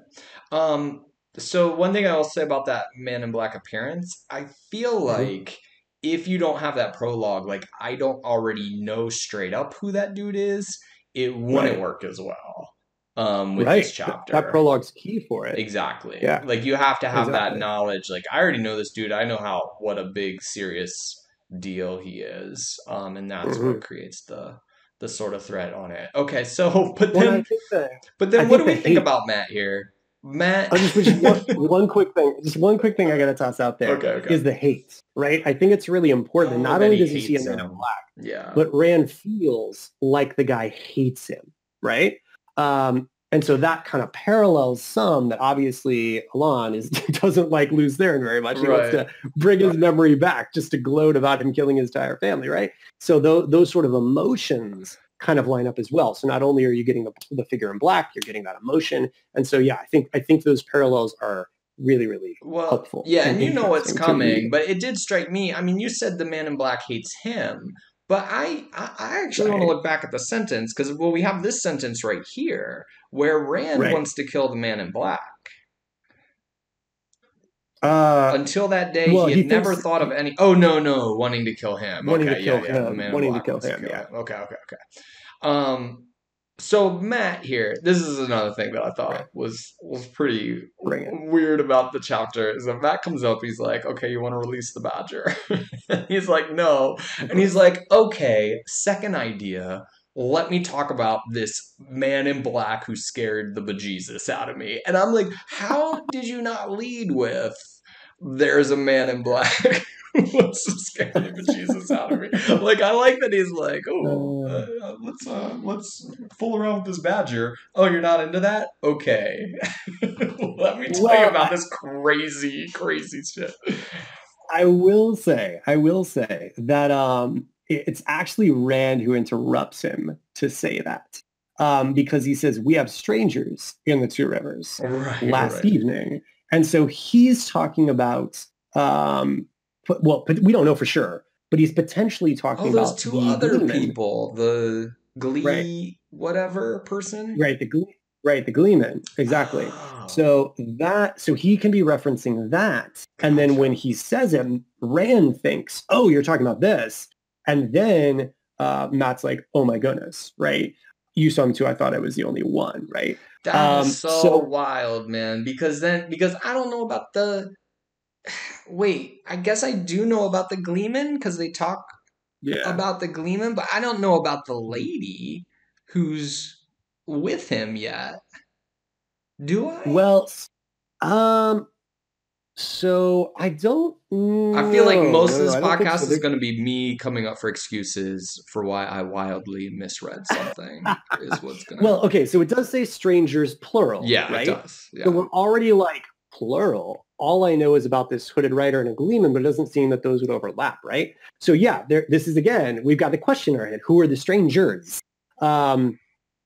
right. So one thing I will say about that Man in Black appearance, I feel Mhm. like if you don't have that prologue, like I don't already know straight up who that dude is, it wouldn't Right. work as well with this Right. That chapter. prologue's key for it. Exactly. Yeah, Like you have to have that exactly. knowledge. Like I already know this dude. I know how what a big serious deal he is. And that's what Hmm. creates the sort of threat on it. Okay, so but Well, then but I then what do think the we think hate. about Matt here? Matt Just one quick thing. Just one quick thing I got to toss out there Okay, okay. is the hate, right? I think it's really important. And Oh, not that only he does he see a hates man in him. black, Yeah. but Rand feels like the guy hates him, right? And so that kind of parallels some that obviously Alon is doesn't like Luz Theron very much. He wants Right. to bring his memory back just to gloat about him killing his entire family, right? So those sort of emotions kind of line up as well. So not only are you getting the figure in black, you're getting that emotion. And so yeah, I think those parallels are really, really Well, helpful yeah, and and you know what's interesting to coming, reading. but it did strike me. I mean, you said the man in black hates him, but I actually want to Right. look back at the sentence because well, we have this sentence right here where Rand Right. wants to kill the man in black. Uh, Until that day, well, he had he never thinks thought of any. Oh no, no, wanting to kill him. wanting to Okay, yeah, kill yeah. The him, man in wanting to black kill wants to him. kill Yeah. him. Okay, okay, okay. Um, so Matt here, this is another thing that I thought Right. was pretty Bring it. weird about the chapter is that Matt comes up, he's like, "Okay, you want to release the badger?" He's like, "No," Of and he's course. like, "Okay, second idea." Let me talk about this man in black who scared the bejesus out of me. And I'm like, how did you not lead with there's a man in black who wants to scare the bejesus out of me? Like, I like that he's like, oh, Uh, let's fool around with this badger. Oh, you're not into that? Okay. Let me tell you well, about this crazy, crazy shit. I will say that it's actually Rand who interrupts him to say that because he says we have strangers in the Two Rivers Right, last right. evening, and so he's talking about but we don't know for sure, but he's potentially Oh, talking those about two the other Gleeman, people, the right? Glee whatever person. Right, right, the Gleeman, exactly. Oh, So he can be referencing that, and then when gotcha. he says it, Rand thinks, "Oh, you're talking about this," and then Matt's like, "Oh my goodness, right? You saw him too. I thought I was the only one, right?" That is Um, so so wild, man. Because I don't know about the. Wait, I guess I do know about the Gleeman because they talk yeah, about the Gleeman, but I don't know about the Mhm. lady who's with him yet. Do I? Well, um, so I don't I feel like know. most No, of no, this I don't think so. podcast is going to be me coming up for excuses for why I wildly misread something, is what's going to. Well, okay, so it does say strangers plural, Yeah, it right? does. So Yeah. we're already like plural. All I know is about this hooded rider and a gleeman, but it doesn't seem that those would overlap, right? So yeah, this is again, we've got the question in our head. Who are the strangers? Um,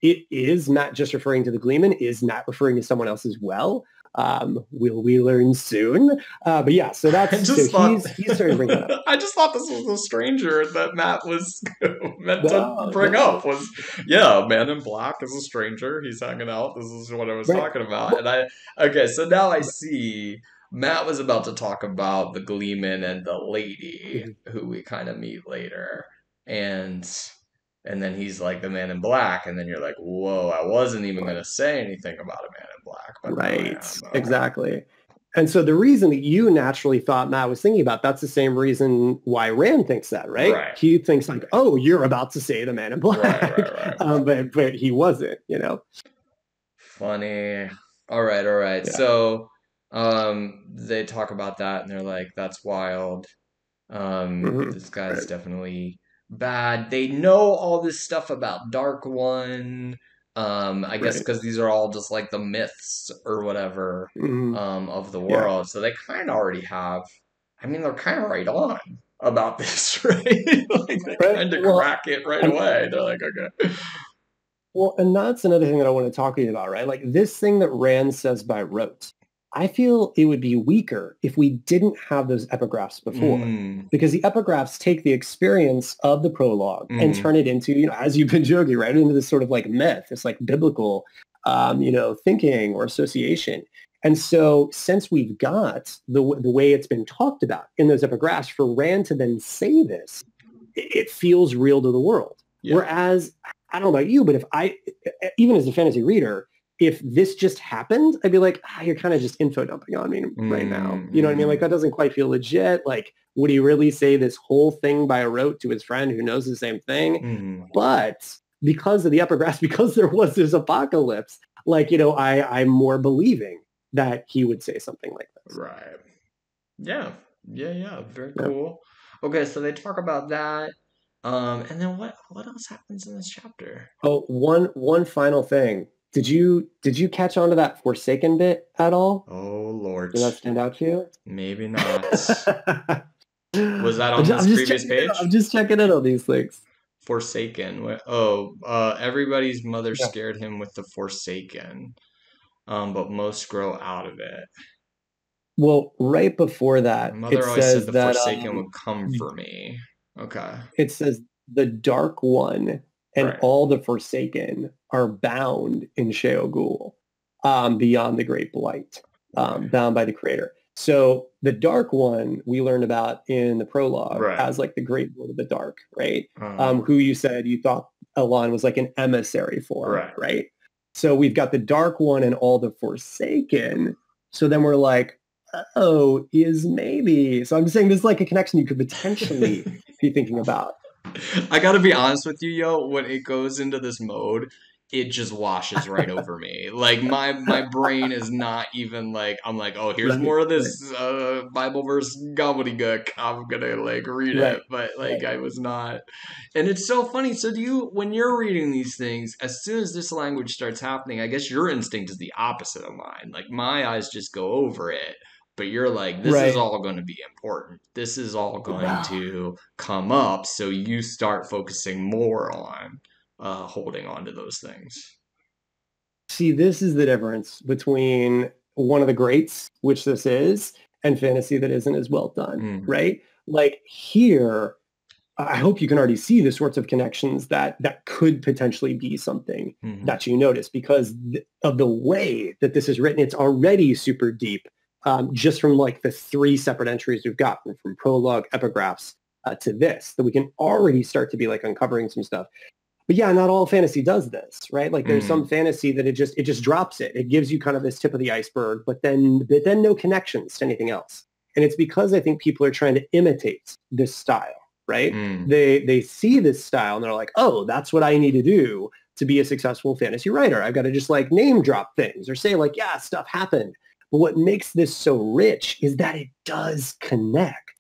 it is Matt just referring to the gleeman? Is Matt referring to someone else as well? Will we learn soon? But yeah, so I that's so just thought he's starting to bring that up. I just thought this was a stranger that Matt was meant to No, bring no, up was yeah, a man in black is a stranger. He's hanging out. This is what I was right. talking about. Well, And I okay, so now I see Matt was about to talk about the Gleeman and the lady mhm, who we kind of meet later. And then he's like the man in black, and then you're like, whoa, I wasn't even right. gonna say anything about a man in black, but now I Right, am. Okay. exactly. And so the reason that you naturally thought Matt was thinking about, that's the same reason why Rand thinks that, right? Right. He thinks like, oh, you're about to say the man in Right, black. right, right. But he wasn't. Funny. All right, all right. Yeah. So, they talk about that and they're like, that's wild. Hmm. This guy's Right. definitely bad. They know all this stuff about Dark One. I guess Right. because these are all just like the myths or whatever Hmm. of the Yeah. world. So they kind of already have. I mean, they're kind of right on about this, right? Like they Right. kind of Well, crack it right and away. They're like, okay. well, and that's another thing that I want to talk to you about, right? Like this thing that Rand says by rote. I feel it would be weaker if we didn't have those epigraphs before, Mm, because the epigraphs take the experience of the prologue and mm, turn it into, as you've been joking, right, into this sort of like myth, this like biblical, thinking or association. And so since we've got the way it's been talked about in those epigraphs, for Rand to then say this, it feels real to the world. yeah. Whereas, I don't know about you, but if even as a fantasy reader, if this just happened, I'd be like, you're kind of just info dumping on me right now. Mm, You know what I mean? Like mm, that doesn't quite feel legit. Like, would he really say this whole thing by rote to his friend who knows the same thing? mm. But because of the epigraphs, because there was this apocalypse, like, I'm more believing that he would say something like this. Right. Yeah. Yeah, yeah. Very Yeah. cool. Okay, so they talk about that. And then what else happens in this chapter? Oh, one final thing. Did you catch on to that Forsaken bit at all? Oh Lord. Did that stand out to you? Maybe not. Was that I'm on just, this I'm just previous checking in. I'm page? just checking in on these things. Forsaken. Everybody's mother Yeah. scared him with the Forsaken. But most grow out of it. Well, right before My that, it mother always said says the that Forsaken would come for me. Okay. it says the Dark One and Right. all the Forsaken are bound in Sheol, beyond the Great Blight, Okay. bound by the Creator. So the Dark One we learned about in the prologue Right. as like the Great Lord of the Dark, right? Uh, Who you said you thought Elon was like an emissary for, right. right? So we've got the Dark One and all the Forsaken. So then we're like, oh, is maybe. So I'm just saying there's like a connection you could potentially be thinking about. I gotta be honest with you, yo, when it goes into this mode, it just washes right over me. Like my brain is not even like I'm like, oh, here's Right, more of right, this Bible verse gobbledygook. I'm gonna like read right, it, but like right. I was not. And it's so funny. So do you when you're reading these things, as soon as this language starts happening, I guess your instinct is the opposite of mine. Like my eyes just go over it. But you're like, this is Right. all going to be important. This is all going Well, to come up, so you start focusing more on holding on to those things. see, this is the difference between one of the greats, which this is, and fantasy that isn't as well done, Mm, right? Like here, I hope you can already see the sorts of connections that could potentially be something mm, that you notice because of the way that this is written. It's already super deep, just from like the three separate entries we've gotten from prologue, epigraphs, to this, that we can already start to be like uncovering some stuff. But yeah, not all fantasy does this, right? Like there's some mm, fantasy that it just drops it. It gives you kind of this tip of the iceberg, but then no connections to anything else. And it's because I think people are trying to imitate this style, right? mm, They see this style and they're like, oh, that's what I need to do to be a successful fantasy writer. I've got to just like name drop things or say like, yeah, stuff happened. But what makes this so rich is that it does connect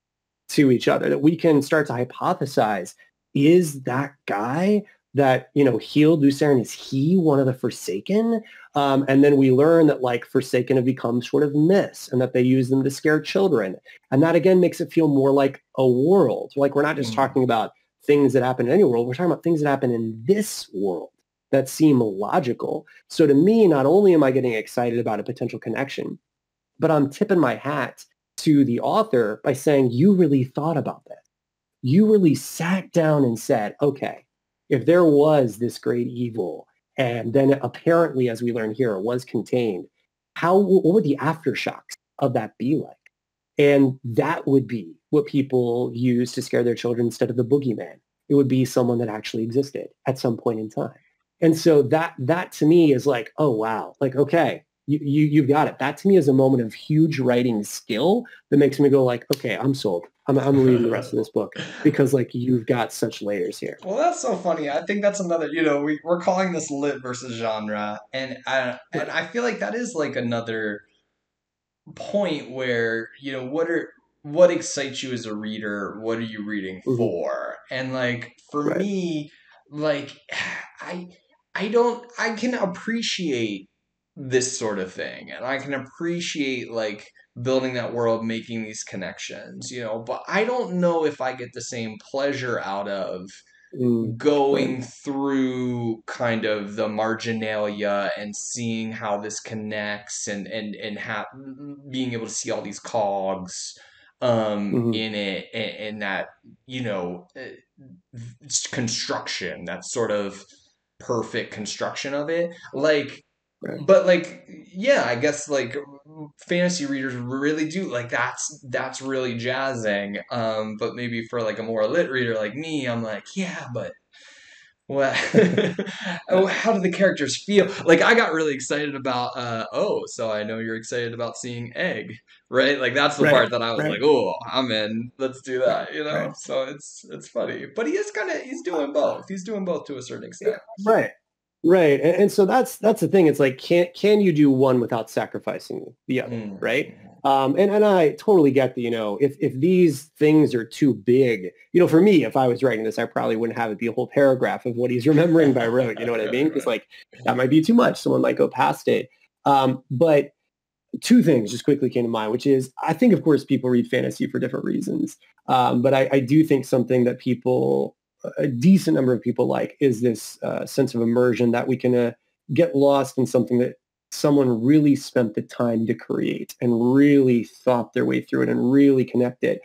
to each other, that we can start to hypothesize, is that guy that, healed Lucerne, is he one of the Forsaken? And then we learn that like Forsaken have become sort of myths and that they use them to scare children. And that again makes it feel more like a world. Like we're not just mm, talking about things that happen in any world. We're talking about things that happen in this world that seem logical. So to me, not only am I getting excited about a potential connection, but I'm tipping my hat to the author by saying, you really thought about this. You really sat down and said, okay, if there was this great evil, and then apparently, as we learn here, it was contained, what would the aftershocks of that be like? And that would be what people use to scare their children instead of the boogeyman. It would be someone that actually existed at some point in time. And so that to me is like, oh wow, like okay, you've got it. That to me is a moment of huge writing skill that makes me go like, okay, I'm sold. I'm reading the rest of this book because like you've got such layers here. Well, that's so funny. I think that's another, we're calling this lit versus genre, and Right. I feel like that is like another point where, what excites you as a reader? What are you reading Hmm. for? And like for Right. me, like I I can appreciate this sort of thing, and I can appreciate like building that world, making these connections, but I don't know if I get the same pleasure out of Right. going through kind of the marginalia and seeing how this connects, and being able to see all these cogs Hmm. in it, and that you know uh, construction, that sort of perfect construction of it, like. Right. But like, yeah, I guess like fantasy readers really do like that's really jazzing. But maybe for like a more lit reader like me, I'm like, yeah, but what? Oh, how do the characters feel? Like I got really excited about. So I know you're excited about seeing Egg, right? Like that's the Right. part that I was like, Right. oh, I'm in. Let's do Right. that. Right. So it's funny, but he's doing both. He's doing both to a certain extent. Right. Right. And so that's the thing. It's like, can you do one without sacrificing the other? Right. Mm. And I totally get that, if these things are too big, for me, if I was writing this, I probably wouldn't have it be a whole paragraph of what he's remembering by rote. You know what I mean? Because Right. like that might be too much. Someone might go past it. But two things just quickly came to mind, which is I think, of course, people read fantasy for different reasons. But I do think something that a decent number of people like is this sense of immersion that we can get lost in something that someone really spent the time to create and really thought their way through it and really connect it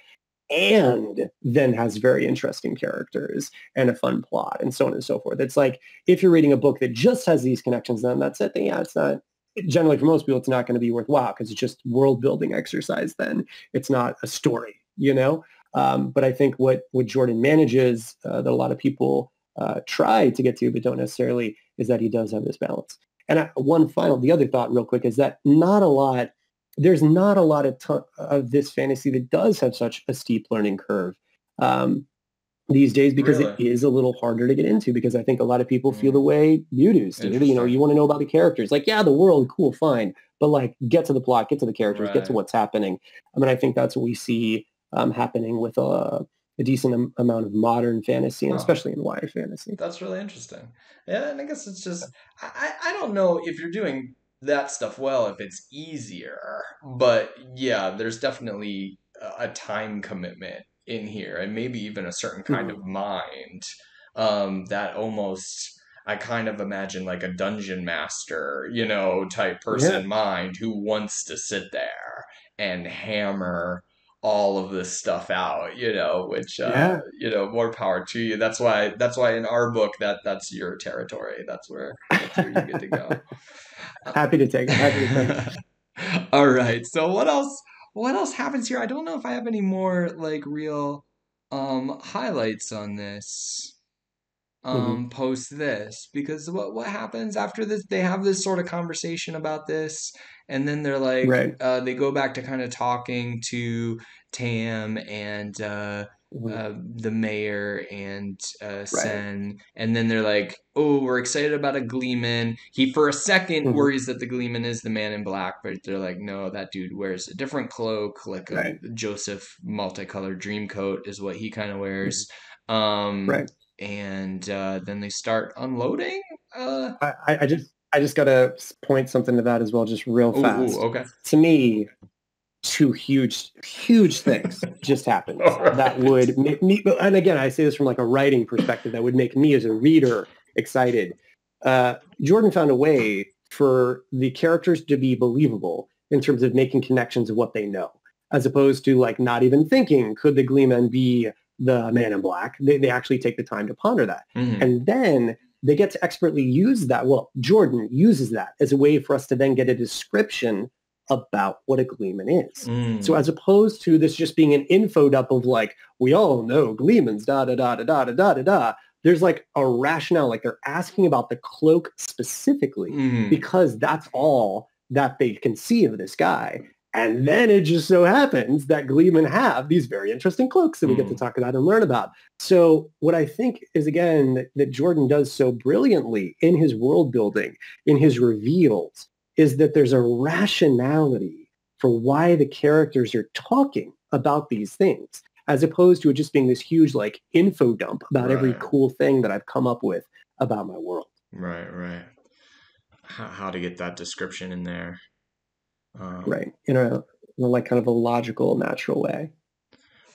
and then has very interesting characters and a fun plot and so on and so forth. It's like if you're reading a book that just has these connections, then that's it. Then yeah, it's not generally for most people, it's not going to be worthwhile because it's just world building exercise. Then it's not a story. But I think what Jordan manages that a lot of people try to get to but don't necessarily is that he does have this balance. And the other thought real quick is that there's not a lot of this fantasy that does have such a steep learning curve um, these days because it Really? is a little harder to get into because I think a lot of people feel the Mm. way you do, Steve. Interesting. You want to know about the characters. Like, yeah, the world, cool, fine. But like, get to the plot, get to the characters, get to Right. what's happening. I mean, I think that's what we see happening with a decent amount of modern fantasy and Huh. especially in YA fantasy. That's really interesting. Yeah, and I guess it's just I don't know if you're doing that stuff well if it's easier, but yeah, there's definitely a time commitment in here, and maybe even a certain kind Mhm. of mind that almost I kind of imagine like a dungeon master, type Yeah. person mind who wants to sit there and hammer all of this stuff out, which Yeah. more power to you. That's why in our book that's your territory. That's where you get to go. Happy to take it. Happy to take it. All right. So what else happens here? I don't know if I have any more like real highlights on this Hmm. post this, because what happens after this, they have this sort of conversation about this, and then they're like Right. they go back to kind of talking to Tam and Mhm. the mayor and Right. Sen, and then they're like, oh, we're excited about a Gleeman. He for a second Hmm. worries that the Gleeman is the man in black, but they're like, no, that dude wears a different cloak, like a Right. Joseph multicolored dream coat is what he kind of wears. Mhm. um Right. and then they start unloading. I just gotta point something to that as well, just real fast. Okay. To me, two huge things just happened All that right. would make me, and again, I say this from like a writing perspective, that would make me as a reader excited. Jordan found a way for the characters to be believable in terms of making connections of what they know, as opposed to like not even thinking, could the Gleeman be the man in black? They actually take the time to ponder that. Hmm. And then they get to expertly use that. Well, Jordan uses that as a way for us to then get a description about what a Gleeman is. So as Mm. opposed to this just being an info dump of like, we all know Gleemans, da da da da da da da da da, there's like a rationale, like they're asking about the cloak specifically Mm. because that's all that they can see of this guy. And then it just so happens that Gleeman have these very interesting cloaks that we get to Mm. talk about and learn about. So what I think is, again, that Jordan does so brilliantly in his world building, in his reveals, is that there's a rationality for why the characters are talking about these things, as opposed to it just being this huge like info dump about every Right. cool thing that I've come up with about my world. Right. Right. How to get that description in there. Um, Right. In a like kind of a logical, natural way.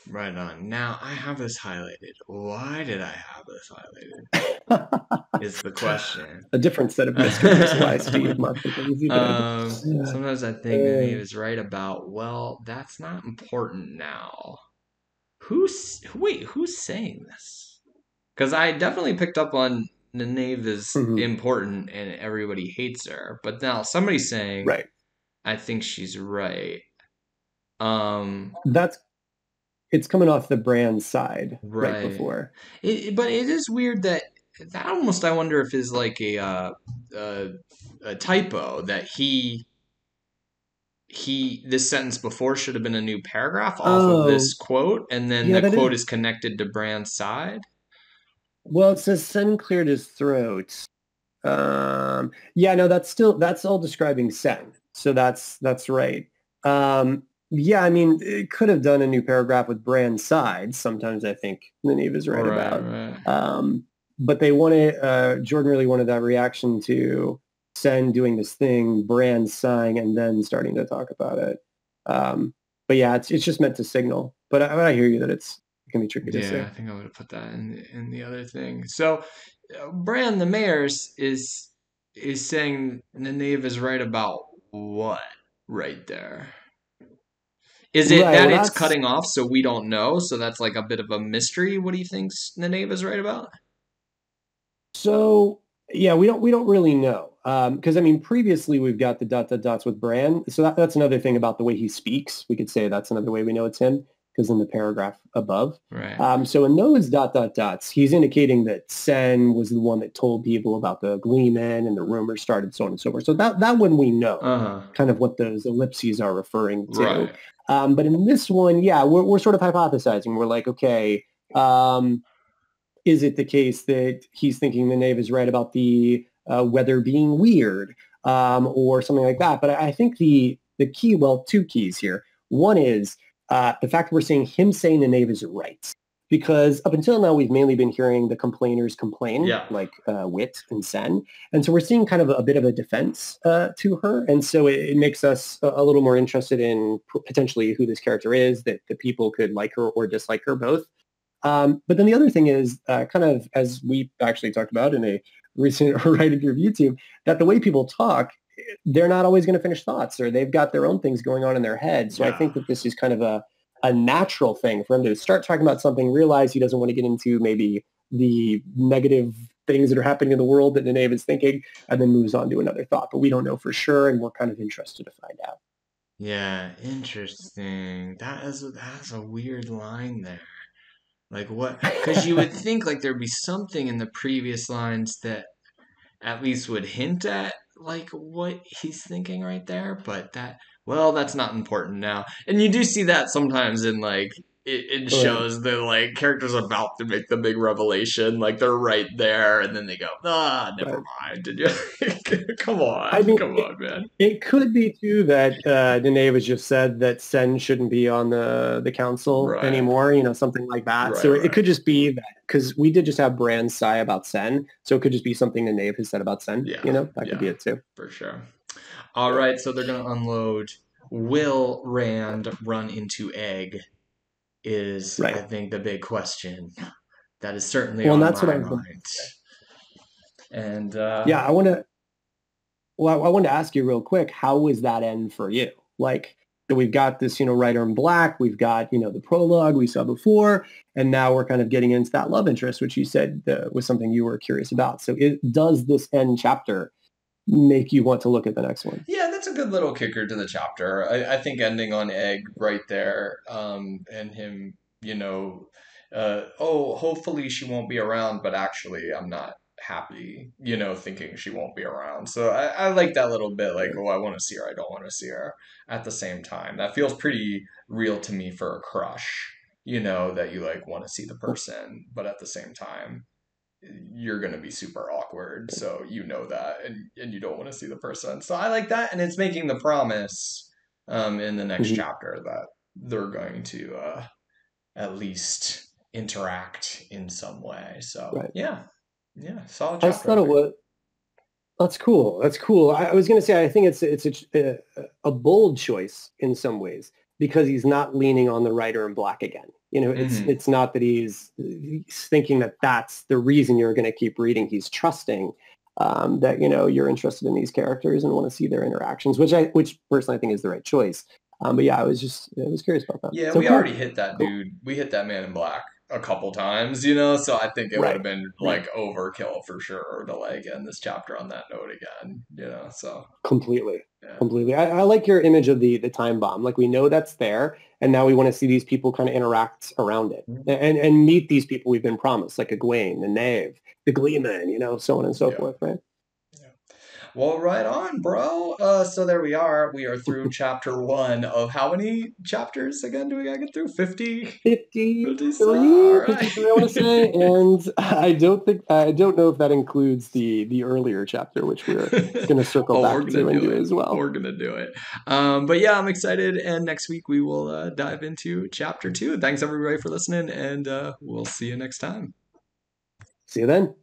right on. Now I have this highlighted. Why did I have this highlighted? Is the question. A different set of mysteries. Why Steve marked the things he did. Sometimes I think Nene Uh, is right about, well, that's not important now. Wait, who's saying this? Because I definitely picked up on Neneve is mhm. important and everybody hates her. But now somebody's saying, Right. I think she's right. Um, That's it's coming off the brand side right right. before. But it is weird that almost I wonder if is like a, a typo that this sentence before should have been a new paragraph off of this Oh, quote, and then yeah, the that quote is. is connected to Brand's side. Well, it says Sen cleared his throat. Yeah, no, that's all describing Sen. So that's right. Yeah, I mean, it could have done a new paragraph with brand sides. Sometimes I think Nynaeve is right Right, about. right. Um, but they wanted Jordan really wanted that reaction to Sen doing this thing, brand sighing, and then starting to talk about it. But yeah, it's just meant to signal. But I hear you that it can be tricky to Yeah, say. I think I would have put that in the other thing. So, Brand the mayor's is saying Nynaeve is right about what right there? Is it Right. that Well, it's that's cutting off so we don't know? So that's like a bit of a mystery. What do you think Nynaeve is right about? So yeah, we don't really know because I mean previously we've got the dot dot dots with Bran, so that's another thing about the way he speaks. We could say that's another way we know it's him because in the paragraph above. Right. So in those dot dot dots, he's indicating that Sen was the one that told people about the Gleeman and the rumors started, so on and so forth. So that one we know Uh-huh. kind of what those ellipses are referring to. Right. But in this one, yeah, we're sort of hypothesizing. We're like, okay. Is it the case that he's thinking the knave is right about the weather being weird or something like that? But I think the key, well, two keys here. One is the fact that we're seeing him saying the knave is right. Because up until now, we've mainly been hearing the complainers complain, Yeah. like Wit and Sen. And so we're seeing kind of a bit of a defense to her. And so it makes us a little more interested in potentially who this character is, that the people could like her or dislike her both. But then the other thing is kind of as we actually talked about in a recent writing group YouTube, that the way people talk, they're not always going to finish thoughts or they've got their own things going on in their head. So I Yeah. think that this is kind of a natural thing for him to start talking about something, realize he doesn't want to get into maybe the negative things that are happening in the world that Nanav is thinking, and then moves on to another thought. But we don't know for sure, and we're kind of interested to find out. Yeah, interesting. That's a weird line there. Like what? Because you would think like there'd be something in the previous lines that at least would hint at like what he's thinking right there, but that's not important now. And you do see that sometimes in like it Right. shows that like characters are about to make the big revelation, like they're right there, and then they go, never Right. mind. Did you I mean, come on, man. it could be too that Danae was just said that Sen shouldn't be on the council Right, anymore, something like that. right, So it right. could just be that because we did just have Brand sigh about Sen, so it could just be something Danae has said about Sen. Yeah, That could be yeah, it too. for sure. All Yeah. right, so they're gonna unload. Will Rand run into Egg? Is I Right. think the big question that is certainly Well, and on that's what my I was going to mind. And Yeah, I want to. Well, I wanted to ask you real quick. How was that end for you? Like, so we've got this, Rider in Black. We've got, the prologue we saw before, and now we're kind of getting into that love interest, which you said was something you were curious about. So, does this end chapter make you want to look at the next one? yeah, that's a good little kicker to the chapter. I think ending on Egg right there, and him, hopefully she won't be around, but actually I'm not happy, thinking she won't be around. So I like that little bit, like, Right. oh, I want to see her, I don't want to see her at the same time. That feels pretty real to me for a crush, that you like want to see the person, but at the same time you're going to be super awkward, so you know that, and you don't want to see the person. So I like that, and it's making the promise in the next Mhm. chapter that they're going to at least interact in some way. So Right. yeah, solid I just chapter, I thought it think. was. That's cool. That's cool. I was going to say I think it's a bold choice in some ways because he's not leaning on the writer in black again. You know, Hmm. it's not that he's thinking that that's the reason you're going to keep reading. He's trusting that you're interested in these characters and want to see their interactions, which personally I think is the right choice. But yeah, I was curious about that. Yeah, So we already cool, hit that cool. dude. We hit that man in black a couple times, so I think it would have Right, been right. like overkill for sure to like end this chapter on that note again. So Completely. yeah. Completely. I like your image of the time bomb. Like we know that's there, and now we want to see these people kind of interact around it and meet these people we've been promised, like Egwene, the Knave, the Gleeman, so on and so Yeah. forth, right? Yeah. Well, right on, bro. So there we are. We are through chapter one of how many chapters again do we gotta get through? 50? 50 All 53, right. 53, I want to say. And I don't know if that includes the earlier chapter, which we're going to circle Oh, back to and do as well. We're gonna do it. But yeah, I'm excited. And next week we will dive into chapter two. Thanks everybody for listening, and we'll see you next time. See you then.